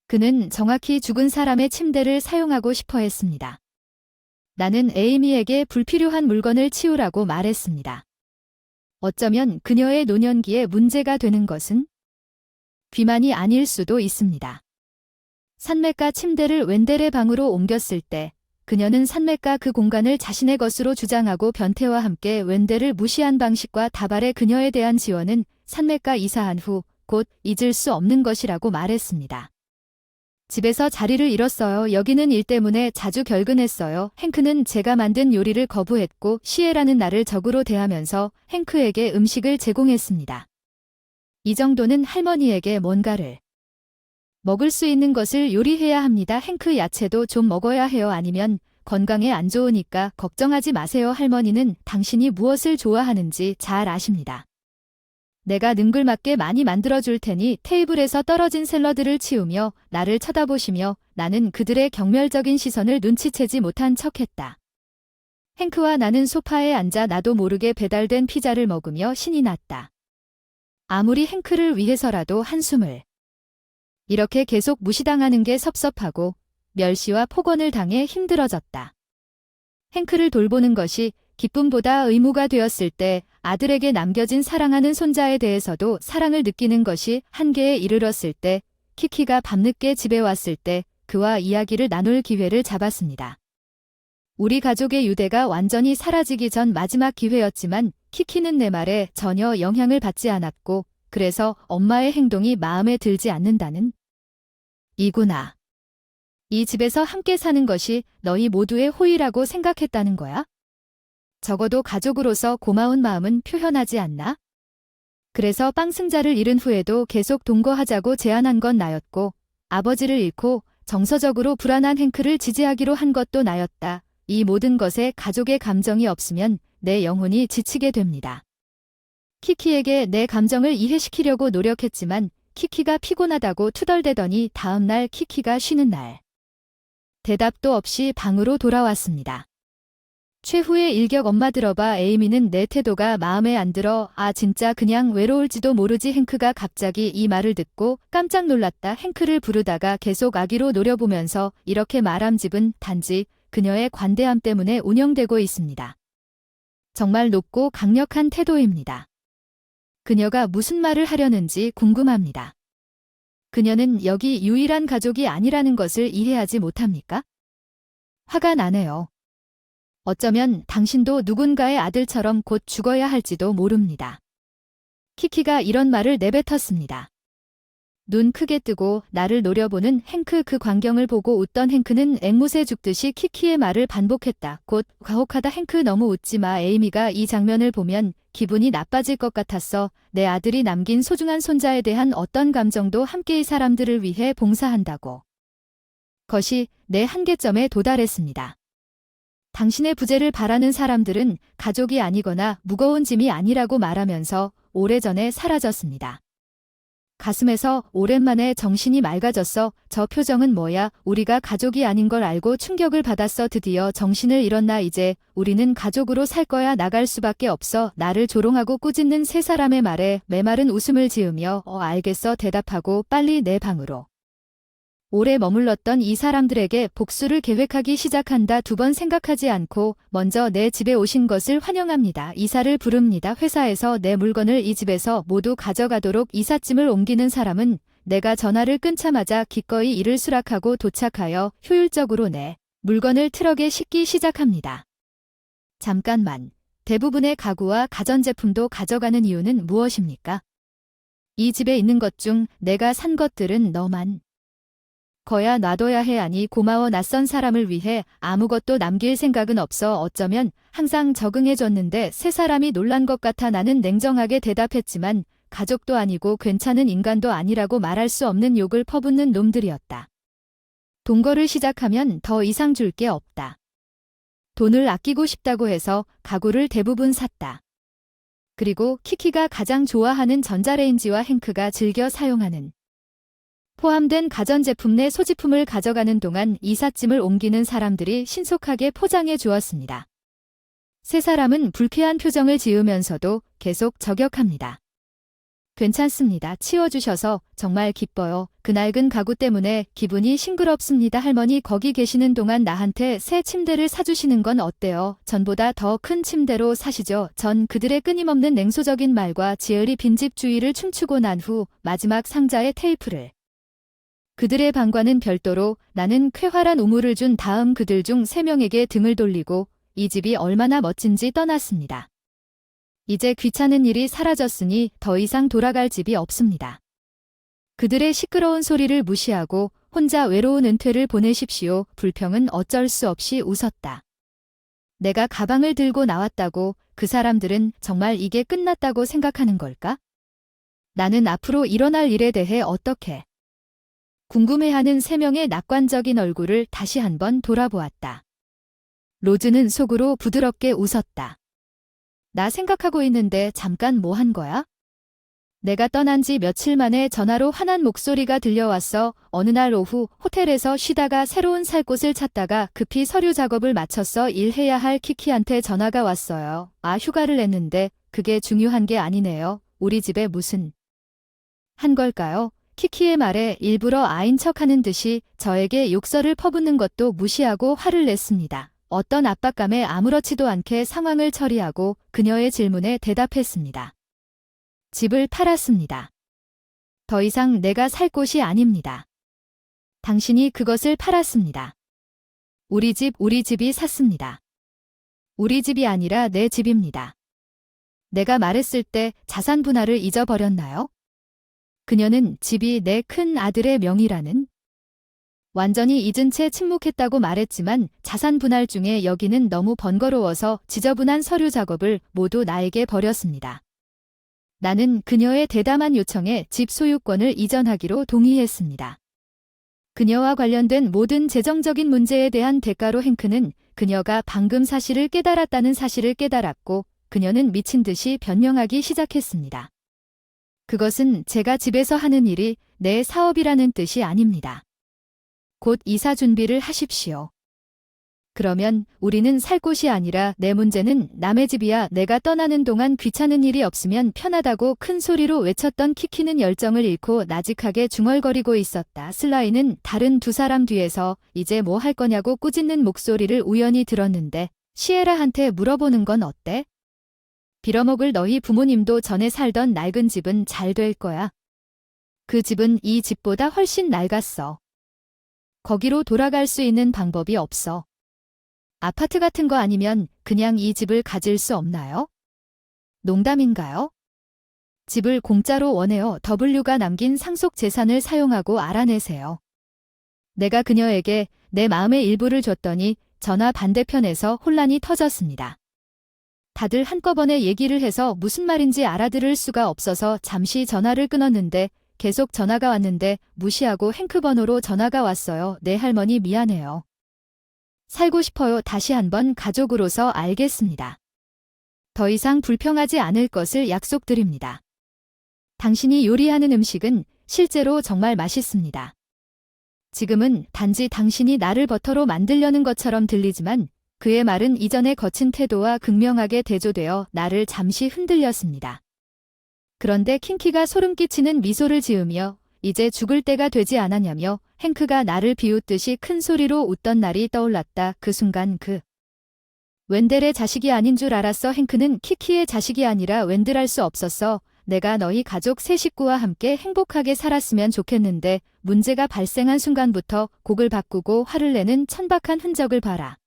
그는 정확히 죽은 사람의 침대를 사용하고 싶어 했습니다. 나는 에이미에게 불필요한 물건을 치우라고 말했습니다. 어쩌면 그녀의 노년기에 문제가 되는 것은 비만이 아닐 수도 있습니다. 산맥가 침대를 웬델의 방으로 옮겼을 때 그녀는 산맥가 그 공간을 자신의 것으로 주장하고 변태와 함께 웬델을 무시한 방식과 다발의 그녀에 대한 지원은 산맥가 이사한 후 곧 잊을 수 없는 것이라고 말했습니다. 집에서 자리를 잃었어요. 여기는 일 때문에 자주 결근했어요. 행크는 제가 만든 요리를 거부했고 시에라는 나를 적으로 대하면서 행크에게 음식을 제공했습니다. 이 정도는 할머니에게 뭔가를 먹을 수 있는 것을 요리해야 합니다. 행크 야채도 좀 먹어야 해요. 아니면 건강에 안 좋으니까 걱정하지 마세요. 할머니는 당신이 무엇을 좋아하는지 잘 아십니다. 내가 능글맞게 많이 만들어줄 테니 테이블에서 떨어진 샐러드를 치우며 나를 쳐다보시며 나는 그들의 경멸적인 시선을 눈치채지 못한 척했다. 행크와 나는 소파에 앉아 나도 모르게 배달된 피자를 먹으며 신이 났다. 아무리 행크를 위해서라도 한숨을 이렇게 계속 무시당하는 게 섭섭하고 멸시와 폭언을 당해 힘들어졌다. 행크를 돌보는 것이 기쁨보다 의무가 되었을 때 아들에게 남겨진 사랑하는 손자에 대해서도 사랑을 느끼는 것이 한계에 이르렀을 때 키키가 밤늦게 집에 왔을 때 그와 이야기를 나눌 기회를 잡았습니다. 우리 가족의 유대가 완전히 사라지기 전 마지막 기회였지만 키키는 내 말에 전혀 영향을 받지 않았고 그래서 엄마의 행동이 마음에 들지 않는다는 이구나. 이 집에서 함께 사는 것이 너희 모두의 호의라고 생각했다는 거야? 적어도 가족으로서 고마운 마음은 표현하지 않나? 그래서 빵승자를 잃은 후에도 계속 동거하자고 제안한 건 나였고 아버지를 잃고 정서적으로 불안한 행크를 지지하기로 한 것도 나였다. 이 모든 것에 가족의 감정이 없으면 내 영혼이 지치게 됩니다. 키키에게 내 감정을 이해시키려고 노력했지만 키키가 피곤하다고 투덜대더니 다음 날 키키가 쉬는 날. 대답도 없이 방으로 돌아왔습니다. 최후의 일격 엄마 들어봐. 에이미는 내 태도가 마음에 안 들어. 아 진짜 그냥 외로울지도 모르지. 행크가 갑자기 이 말을 듣고 깜짝 놀랐다. 행크를 부르다가 계속 아기로 노려보면서 이렇게 말함 집은 단지 그녀의 관대함 때문에 운영되고 있습니다. 정말 높고 강력한 태도입니다. 그녀가 무슨 말을 하려는지 궁금합니다. 그녀는 여기 유일한 가족이 아니라는 것을 이해하지 못합니까? 화가 나네요. 어쩌면 당신도 누군가의 아들처럼 곧 죽어야 할지도 모릅니다. 키키가 이런 말을 내뱉었습니다. 눈 크게 뜨고 나를 노려보는 행크. 그 광경을 보고 웃던 행크는 앵무새 죽듯이 키키의 말을 반복했다. 곧 가혹하다. 행크 너무 웃지 마. 에이미가 이 장면을 보면 기분이 나빠질 것 같았어. 내 아들이 남긴 소중한 손자에 대한 어떤 감정도 함께 이 사람들을 위해 봉사한다고. 것이 내 한계점에 도달했습니다. 당신의 부재를 바라는 사람들은 가족이 아니거나 무거운 짐이 아니라고 말하면서 오래전에 사라졌습니다. 가슴에서 오랜만에 정신이 맑아졌어. 저 표정은 뭐야? 우리가 가족이 아닌 걸 알고 충격을 받았어. 드디어 정신을 잃었나. 이제 우리는 가족으로 살 거야. 나갈 수밖에 없어. 나를 조롱하고 꾸짖는 세 사람의 말에 메마른 웃음을 지으며 알겠어 대답하고 빨리 내 방으로. 오래 머물렀던 이 사람들에게 복수를 계획하기 시작한다. 두 번 생각하지 않고 먼저 내 집에 오신 것을 환영합니다. 이사를 부릅니다. 회사에서 내 물건을 이 집에서 모두 가져가도록 이삿짐을 옮기는 사람은 내가 전화를 끊자마자 기꺼이 이를 수락하고 도착하여 효율적으로 내 물건을 트럭에 싣기 시작합니다. 잠깐만. 대부분의 가구와 가전제품도 가져가는 이유는 무엇입니까? 이 집에 있는 것 중 내가 산 것들은 너만 거야 놔둬야 해. 아니 고마워. 낯선 사람을 위해 아무것도 남길 생각은 없어. 어쩌면 항상 적응해줬는데 세 사람이 놀란 것 같아. 나는 냉정하게 대답했지만 가족도 아니고 괜찮은 인간도 아니라고 말할 수 없는 욕을 퍼붓는 놈들이었다. 동거를 시작하면 더 이상 줄 게 없다. 돈을 아끼고 싶다고 해서 가구를 대부분 샀다. 그리고 키키가 가장 좋아하는 전자레인지와 행크가 즐겨 사용하는 포함된 가전제품 내 소지품을 가져가는 동안 이삿짐을 옮기는 사람들이 신속하게 포장해 주었습니다. 세 사람은 불쾌한 표정을 지으면서도 계속 저격합니다. 괜찮습니다. 치워주셔서 정말 기뻐요. 그 낡은 가구 때문에 기분이 싱그럽습니다. 할머니 거기 계시는 동안 나한테 새 침대를 사주시는 건 어때요? 전보다 더 큰 침대로 사시죠. 전 그들의 끊임없는 냉소적인 말과 지열이 빈집 주위를 춤추고 난 후 마지막 상자의 테이프를 그들의 방과는 별도로 나는 쾌활한 우물을 준 다음 그들 중 3명에게 등을 돌리고 이 집이 얼마나 멋진지 떠났습니다. 이제 귀찮은 일이 사라졌으니 더 이상 돌아갈 집이 없습니다. 그들의 시끄러운 소리를 무시하고 혼자 외로운 은퇴를 보내십시오. 불평은 어쩔 수 없이 웃었다. 내가 가방을 들고 나왔다고 그 사람들은 정말 이게 끝났다고 생각하는 걸까? 나는 앞으로 일어날 일에 대해 어떻게 궁금해하는 3명의 낙관적인 얼굴을 다시 한번 돌아보았다. 로즈는 속으로 부드럽게 웃었다. 나 생각하고 있는데 잠깐 뭐 한 거야? 내가 떠난 지 며칠 만에 전화로 화난 목소리가 들려왔어. 어느 날 오후 호텔에서 쉬다가 새로운 살 곳을 찾다가 급히 서류 작업을 마쳤어. 일해야 할 키키한테 전화가 왔어요. 휴가를 냈는데 그게 중요한 게 아니네요. 우리 집에 무슨 한 걸까요? 키키의 말에 일부러 아인 척하는 듯이 저에게 욕설을 퍼붓는 것도 무시하고 화를 냈습니다. 어떤 압박감에 아무렇지도 않게 상황을 처리하고 그녀의 질문에 대답했습니다. 집을 팔았습니다. 더 이상 내가 살 곳이 아닙니다. 당신이 그것을 팔았습니다. 우리 집이 샀습니다. 우리 집이 아니라 내 집입니다. 내가 말했을 때 자산 분할을 잊어버렸나요? 그녀는 집이 내 큰 아들의 명의라는 완전히 잊은 채 침묵했다고 말했지만 자산 분할 중에 여기는 너무 번거로워서 지저분한 서류 작업을 모두 나에게 버렸습니다. 나는 그녀의 대담한 요청에 집 소유권을 이전하기로 동의했습니다. 그녀와 관련된 모든 재정적인 문제에 대한 대가로 행크는 그녀가 방금 사실을 깨달았다는 사실을 깨달았고 그녀는 미친 듯이 변명하기 시작했습니다. 그것은 제가 집에서 하는 일이 내 사업이라는 뜻이 아닙니다. 곧 이사 준비를 하십시오. 그러면 우리는 살 곳이 아니라 내 문제는 남의 집이야. 내가 떠나는 동안 귀찮은 일이 없으면 편하다고 큰 소리로 외쳤던 키키는 열정을 잃고 나직하게 중얼거리고 있었다. 슬라이는 다른 두 사람 뒤에서 이제 뭐 할 거냐고 꾸짖는 목소리를 우연히 들었는데 시에라한테 물어보는 건 어때? 빌어먹을 너희 부모님도 전에 살던 낡은 집은 잘 될 거야. 그 집은 이 집보다 훨씬 낡았어. 거기로 돌아갈 수 있는 방법이 없어. 아파트 같은 거 아니면 그냥 이 집을 가질 수 없나요? 농담인가요? 집을 공짜로 원해요. W가 남긴 상속 재산을 사용하고 알아내세요. 내가 그녀에게 내 마음의 일부를 줬더니 전화 반대편에서 혼란이 터졌습니다. 다들 한꺼번에 얘기를 해서 무슨 말인지 알아들을 수가 없어서 잠시 전화를 끊었는데 계속 전화가 왔는데 무시하고 행크 번호로 전화가 왔어요. 네 할머니 미안해요. 살고 싶어요. 다시 한번 가족으로서 알겠습니다. 더 이상 불평하지 않을 것을 약속드립니다. 당신이 요리하는 음식은 실제로 정말 맛있습니다. 지금은 단지 당신이 나를 버터로 만들려는 것처럼 들리지만 그의 말은 이전의 거친 태도와 극명하게 대조되어 나를 잠시 흔들렸습니다. 그런데 킹키가 소름 끼치는 미소를 지으며 이제 죽을 때가 되지 않았냐며 행크가 나를 비웃듯이 큰 소리로 웃던 날이 떠올랐다. 그 순간 웬델의 자식이 아닌 줄 알았어. 행크는 키키의 자식이 아니라 웬델할 수 없었어. 내가 너희 가족 세 식구와 함께 행복하게 살았으면 좋겠는데 문제가 발생한 순간부터 곡을 바꾸고 화를 내는 천박한 흔적을 봐라.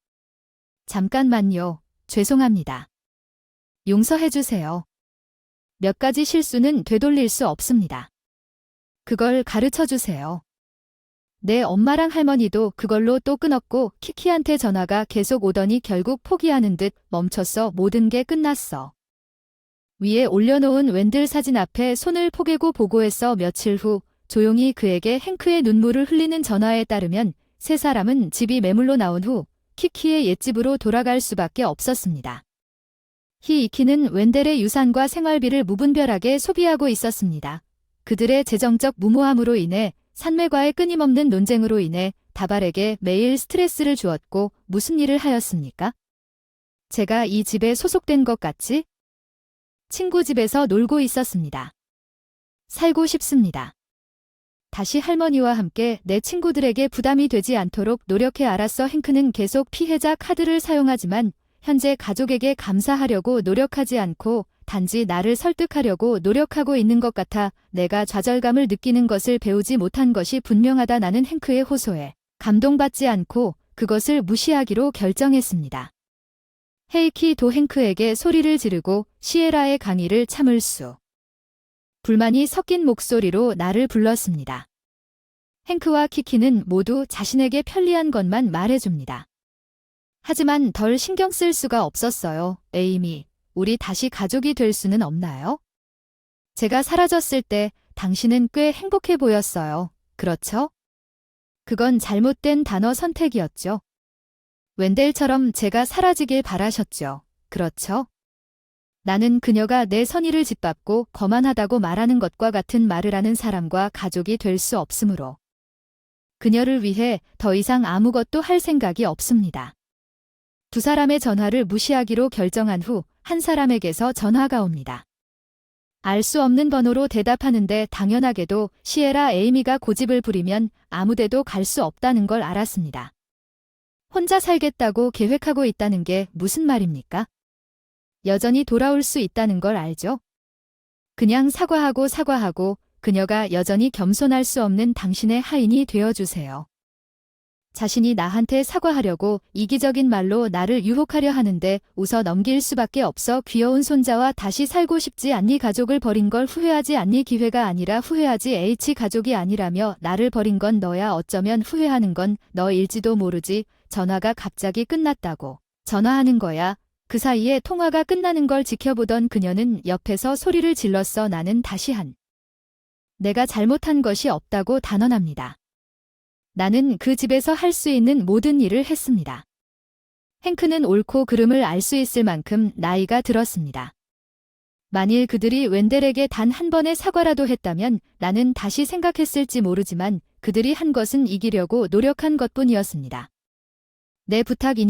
잠깐만요. 죄송합니다. 용서해주세요. 몇 가지 실수는 되돌릴 수 없습니다. 그걸 가르쳐주세요. 내 엄마랑 할머니도 그걸로 또 끊었고 키키한테 전화가 계속 오더니 결국 포기하는 듯 멈췄어. 모든 게 끝났어. 위에 올려놓은 웬들 사진 앞에 손을 포개고 보고했어. 며칠 후 조용히 그에게 행크의 눈물을 흘리는 전화에 따르면 세 사람은 집이 매물로 나온 후 키키의 옛집으로 돌아갈 수밖에 없었습니다. 히이키는 웬델의 유산과 생활비를 무분별하게 소비하고 있었습니다. 그들의 재정적 무모함으로 인해 산매과의 끊임없는 논쟁으로 인해 다발에게 매일 스트레스를 주었고 무슨 일을 하였습니까? 제가 이 집에 소속된 것 같지? 친구 집에서 놀고 있었습니다. 살고 싶습니다. 다시 할머니와 함께 내 친구들에게 부담이 되지 않도록 노력해. 알았어. 행크는 계속 피해자 카드를 사용하지만 현재 가족에게 감사하려고 노력하지 않고 단지 나를 설득하려고 노력하고 있는 것 같아. 내가 좌절감을 느끼는 것을 배우지 못한 것이 분명하다. 나는 행크의 호소에 감동받지 않고 그것을 무시하기로 결정했습니다. 헤이키도 행크에게 소리를 지르고 시에라의 강의를 참을 수. 불만이 섞인 목소리로 나를 불렀습니다. 행크와 키키는 모두 자신에게 편리한 것만 말해줍니다. 하지만 덜 신경 쓸 수가 없었어요. 에이미, 우리 다시 가족이 될 수는 없나요? 제가 사라졌을 때 당신은 꽤 행복해 보였어요. 그렇죠? 그건 잘못된 단어 선택이었죠. 웬델처럼 제가 사라지길 바라셨죠. 그렇죠? 나는 그녀가 내 선의를 짓밟고 거만하다고 말하는 것과 같은 말을 하는 사람과 가족이 될 수 없으므로 그녀를 위해 더 이상 아무것도 할 생각이 없습니다. 두 사람의 전화를 무시하기로 결정한 후 한 사람에게서 전화가 옵니다. 알 수 없는 번호로 대답하는데 당연하게도 시에라 에이미가 고집을 부리면 아무데도 갈 수 없다는 걸 알았습니다. 혼자 살겠다고 계획하고 있다는 게 무슨 말입니까? 여전히 돌아올 수 있다는 걸 알죠? 그냥 사과하고 그녀가 여전히 겸손할 수 없는 당신의 하인이 되어주세요. 자신이 나한테 사과하려고 이기적인 말로 나를 유혹하려 하는데 웃어 넘길 수밖에 없어. 귀여운 손자와 다시 살고 싶지 않니? 가족을 버린 걸 후회하지 않니? 기회가 아니라 후회하지. H 가족이 아니라며 나를 버린 건 너야. 어쩌면 후회하는 건 너일지도 모르지. 전화가 갑자기 끝났다고 전화하는 거야. 그 사이에 통화가 끝나는 걸 지켜보던 그녀는 옆에서 소리를 질렀어. 나는 다시 내가 잘못한 것이 없다고 단언합니다. 나는 그 집에서 할 수 있는 모든 일을 했습니다. 행크는 옳고 그름을 알 수 있을 만큼 나이가 들었습니다. 만일 그들이 웬델에게 단 한 번의 사과라도 했다면 나는 다시 생각했을지 모르지만 그들이 한 것은 이기려고 노력한 것뿐이었습니다. 내 부탁이니